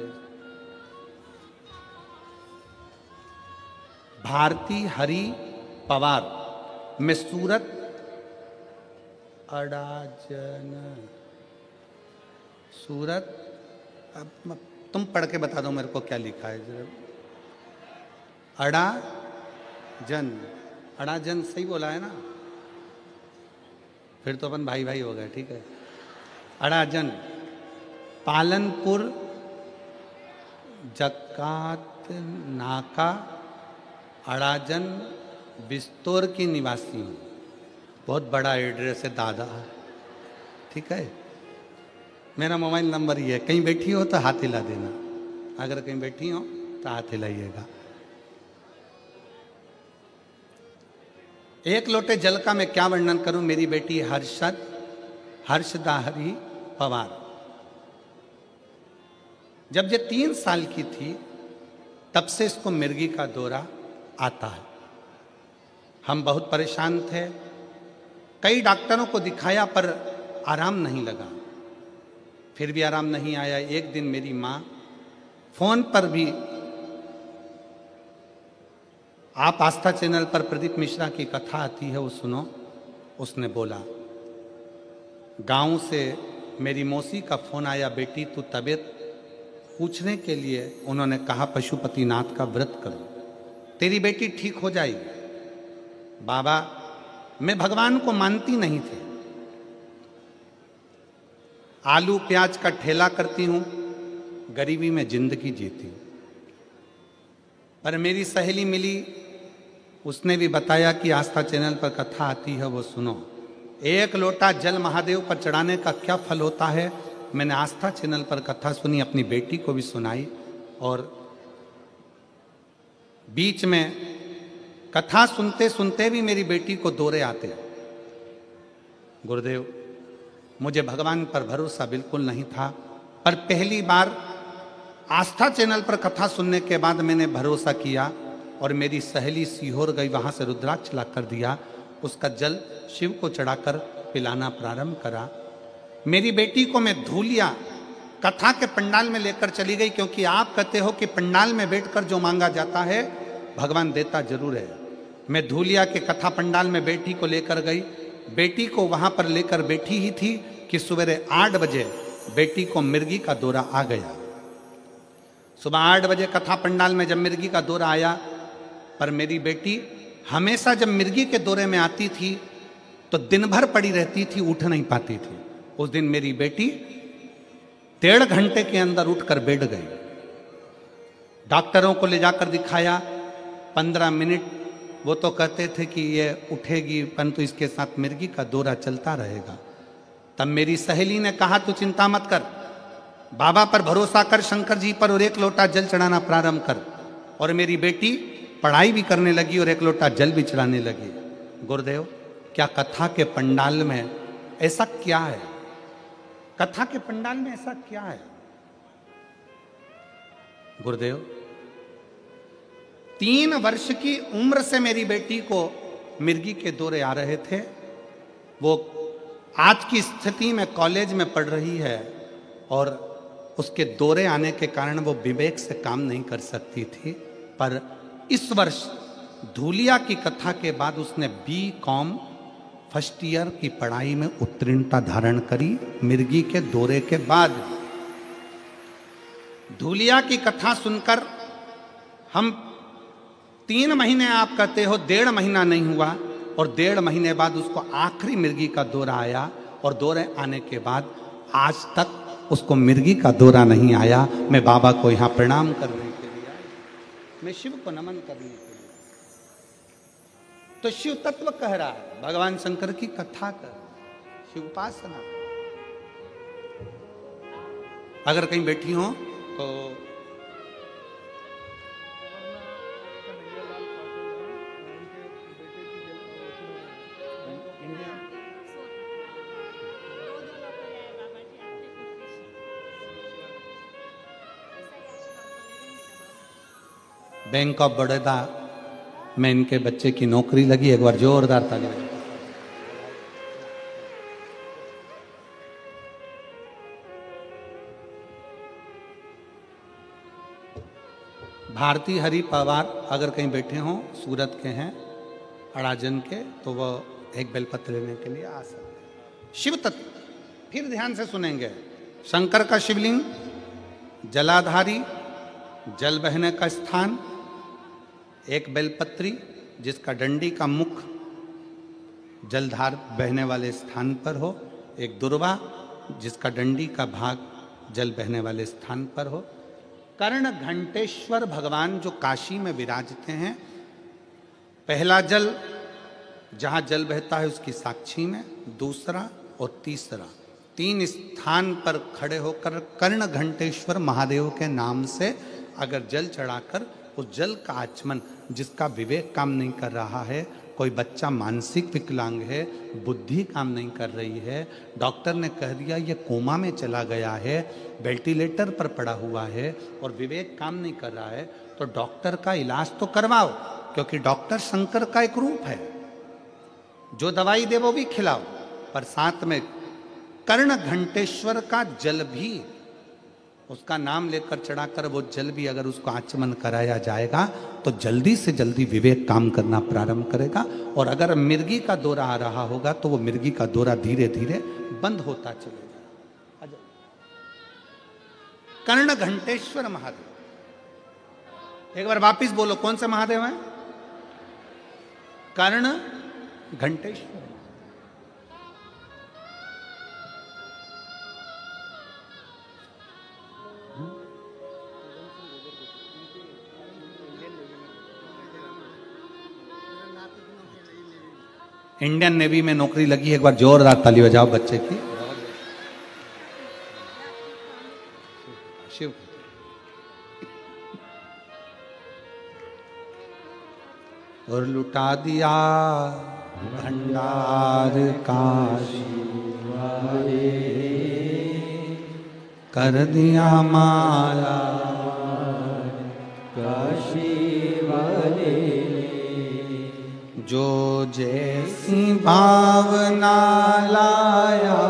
S1: भारती हरि पवार में सूरत अड़ाजन, सूरत, अब तुम पढ़ के बता दो मेरे को क्या लिखा है जरा। अड़ाजन, अड़ाजन सही बोला है ना? फिर तो अपन भाई भाई हो गए, ठीक है। अड़ाजन, पालनपुर जकात नाका अड़ाजन बिस्तौर की निवासी हूँ। बहुत बड़ा एड्रेस है दादा, ठीक है। मेरा मोबाइल नंबर ये है, कहीं बैठी हो तो हाथ हिला देना, अगर कहीं बैठी हो तो हाथ हिलाइएगा। एक लोटे जल का मैं क्या वर्णन करूं। मेरी बेटी हर्षदाहरी पवार जब ये 3 साल की थी तब से इसको मिर्गी का दौरा आता है। हम बहुत परेशान थे, कई डॉक्टरों को दिखाया पर आराम नहीं लगा, फिर भी आराम नहीं आया। एक दिन मेरी माँ फोन पर भी, आप आस्था चैनल पर प्रदीप मिश्रा की कथा आती है वो सुनो, उसने बोला गांव से मेरी मौसी का फोन आया, बेटी तू तबीयत पूछने के लिए। उन्होंने कहा पशुपतिनाथ का व्रत करो, तेरी बेटी ठीक हो जाएगी। बाबा, मैं भगवान को मानती नहीं थी, आलू प्याज का ठेला करती हूं, गरीबी में जिंदगी जीती हूं। पर मेरी सहेली मिली, उसने भी बताया कि आस्था चैनल पर कथा आती है वो सुनो। 1 लोटा जल महादेव पर चढ़ाने का क्या फल होता है। मैंने आस्था चैनल पर कथा सुनी, अपनी बेटी को भी सुनाई, और बीच में कथा सुनते सुनते भी मेरी बेटी को दौरे आते। गुरुदेव, मुझे भगवान पर भरोसा बिल्कुल नहीं था, पर पहली बार आस्था चैनल पर कथा सुनने के बाद मैंने भरोसा किया और मेरी सहेली सीहोर गई, वहां से रुद्राक्ष ला कर दिया, उसका जल शिव को चढ़ाकर पिलाना प्रारंभ करा। मेरी बेटी को मैं धूलिया कथा के पंडाल में लेकर चली गई, क्योंकि आप कहते हो कि पंडाल में बैठकर जो मांगा जाता है भगवान देता जरूर है। मैं धूलिया के कथा पंडाल में बेटी को लेकर गई, बेटी को वहां पर लेकर बैठी ही थी कि सवेरे 8 बजे बेटी को मिर्गी का दौरा आ गया। सुबह 8 बजे कथा पंडाल में जब मिर्गी का दौरा आया, पर मेरी बेटी हमेशा जब मिर्गी के दौरे में आती थी तो दिन भर पड़ी रहती थी, उठ नहीं पाती थी। उस दिन मेरी बेटी 1.5 घंटे के अंदर उठकर बैठ गई। डॉक्टरों को ले जाकर दिखाया, 15 मिनट वो तो कहते थे कि ये उठेगी, परंतु इसके साथ मिर्गी का दौरा चलता रहेगा। तब मेरी सहेली ने कहा तू चिंता मत कर, बाबा पर भरोसा कर, शंकर जी पर, और 1 लोटा जल चढ़ाना प्रारंभ कर। और मेरी बेटी पढ़ाई भी करने लगी और 1 लोटा जल भी चढ़ाने लगी। गुरुदेव, क्या कथा के पंडाल में ऐसा क्या है कथा के पंडाल में ऐसा क्या है? गुरुदेव, 3 वर्ष की उम्र से मेरी बेटी को मिर्गी के दौरे आ रहे थे। वो आज की स्थिति में कॉलेज में पढ़ रही है और उसके दौरे आने के कारण वो विवेक से काम नहीं कर सकती थी। पर इस वर्ष धूलिया की कथा के बाद उसने BCom फर्स्ट ईयर की पढ़ाई में उत्तीर्णता धारण करी, मिर्गी के दौरे के बाद। धूलिया की कथा सुनकर हम 3 महीने, आप कहते हो 1.5 महीना नहीं हुआ, और 1.5 महीने बाद उसको आखिरी मिर्गी का दौरा आया, और दौरे आने के बाद आज तक उसको मिर्गी का दौरा नहीं आया। मैं बाबा को यहाँ प्रणाम करने के लिए आया, मैं शिव को नमन करने के लिए। तो शिव तत्व कह रहा है, भगवान शंकर की कथा कर, शिव उपासना। अगर कहीं बैठी हो तो बैंक ऑफ बड़ौदा में इनके बच्चे की नौकरी लगी। एक बार जोरदार ताली बजाओ। भारती हरि पवार अगर कहीं बैठे हों, सूरत के हैं, अड़ाजन के, तो वह एक बेलपत्र लेने के लिए आ सकते हैं। शिव तत्व फिर ध्यान से सुनेंगे। शंकर का शिवलिंग, जलाधारी, जल बहने का स्थान, एक बेलपत्री जिसका डंडी का मुख जलधार बहने वाले स्थान पर हो, एक दुर्वा जिसका डंडी का भाग जल बहने वाले स्थान पर हो, कर्ण घंटेश्वर भगवान जो काशी में विराजते हैं, पहला जल जहाँ जल बहता है उसकी साक्षी में, दूसरा और तीसरा, 3 स्थान पर खड़े होकर कर्ण घंटेश्वर महादेव के नाम से अगर जल चढ़ाकर उस जल का आचमन, जिसका विवेक काम नहीं कर रहा है, कोई बच्चा मानसिक विकलांग है, बुद्धि काम नहीं कर रही है, डॉक्टर ने कह दिया ये कोमा में चला गया है, वेंटिलेटर पर पड़ा हुआ है और विवेक काम नहीं कर रहा है, तो डॉक्टर का इलाज तो करवाओ, क्योंकि डॉक्टर शंकर का एक रूप है। जो दवाई दे वो भी खिलाओ, पर साथ में कर्ण घंटेश्वर का जल भी, उसका नाम लेकर चढ़ाकर वो जल भी अगर उसको आचमन कराया जाएगा तो जल्दी से जल्दी विवेक काम करना प्रारंभ करेगा। और अगर मिर्गी का दौरा आ रहा होगा तो वो मिर्गी का दौरा धीरे धीरे बंद होता चलेगा। कर्ण घंटेश्वर महादेव, एक बार वापिस बोलो, कौन से महादेव हैं? कर्ण घंटेश्वर। इंडियन नेवी में नौकरी लगी। एक बार जोरदार ताली बजाओ बच्चे की। शिव और लुटा दिया भंडार काशी वाले, कर दिया माला
S2: काशी वाले,
S1: जो जैसी भावना लाया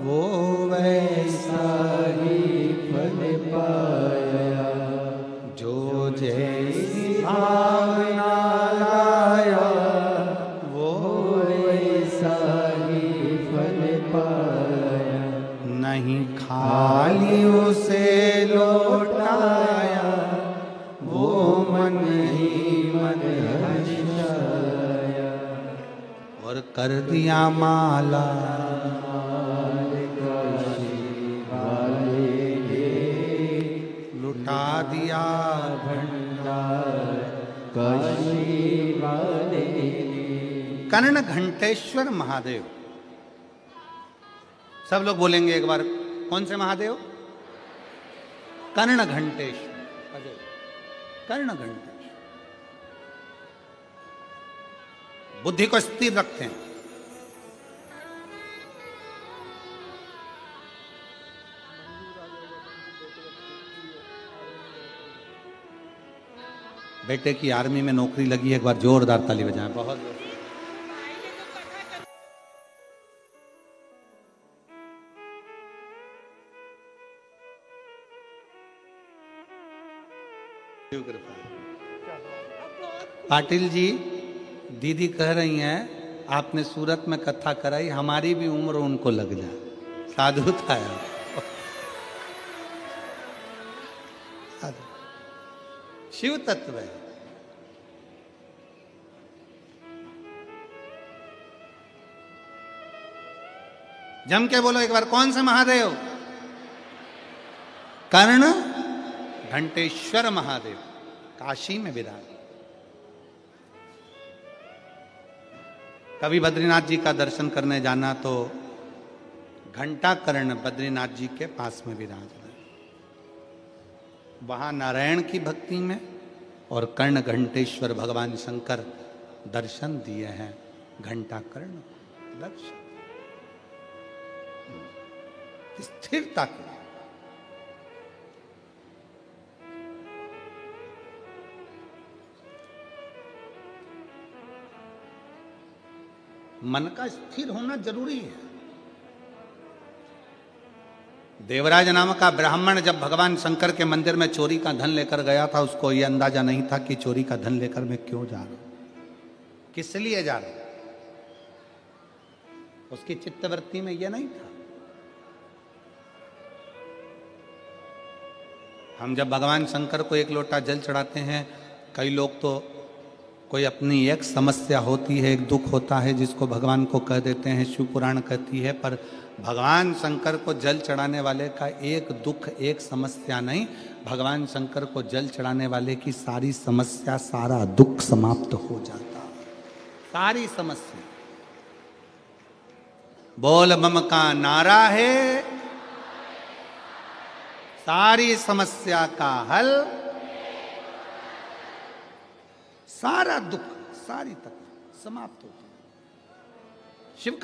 S1: वो वैसा
S2: ही फल पाया,
S1: जो जैसी भावना लाया वो
S2: वैसा ही फल पाया,
S1: नहीं खाली उसे लौटाया वो मन ही मन हर्षाया, और कर दिया माला लुटा दिया भंडार
S2: काशी वाले।
S1: कर्ण घंटेश्वर महादेव। सब लोग बोलेंगे एक बार, कौन से महादेव? कर्ण घंटेश्वर। कर्ण घंटेश्वर बुद्धि को स्थिर रखते हैं। बेटे की आर्मी में नौकरी लगी है, एक बार जोरदार ताली बजाएं। बहुत पाटिल जी, दीदी कह रही हैं आपने सूरत में कथा कराई, हमारी भी उम्र उनको लग जाए। साधु था यार। शिव तत्व है। जम के बोलो एक बार, कौन से महादेव? कर्ण घंटेश्वर महादेव काशी में विराज। कभी बद्रीनाथ जी का दर्शन करने जाना तो घंटा कर्ण बद्रीनाथ जी के पास में विराज रहे। वहां नारायण की भक्ति में और कर्ण घंटेश्वर भगवान शंकर दर्शन दिए हैं घंटा कर्ण दर्शन स्थिरता के। मन का स्थिर होना जरूरी है। देवराज नाम का ब्राह्मण जब भगवान शंकर के मंदिर में चोरी का धन लेकर गया था, उसको यह अंदाजा नहीं था कि चोरी का धन लेकर मैं क्यों जा रहा हूं, किस लिए जा रहा हूं। उसकी चित्तवृत्ति में यह नहीं था। हम जब भगवान शंकर को एक लोटा जल चढ़ाते हैं, कई लोग तो कोई अपनी एक समस्या होती है, एक दुख होता है जिसको भगवान को कह देते हैं, शिव पुराण कहती है, पर भगवान शंकर को जल चढ़ाने वाले का एक दुख एक समस्या नहीं, भगवान शंकर को जल चढ़ाने वाले की सारी समस्या सारा दुख समाप्त हो जाता। सारी समस्या बोल मम का नारा है, सारी समस्या का हल, सारा दुख सारी तकलीफ समाप्त होती है। शिव कथा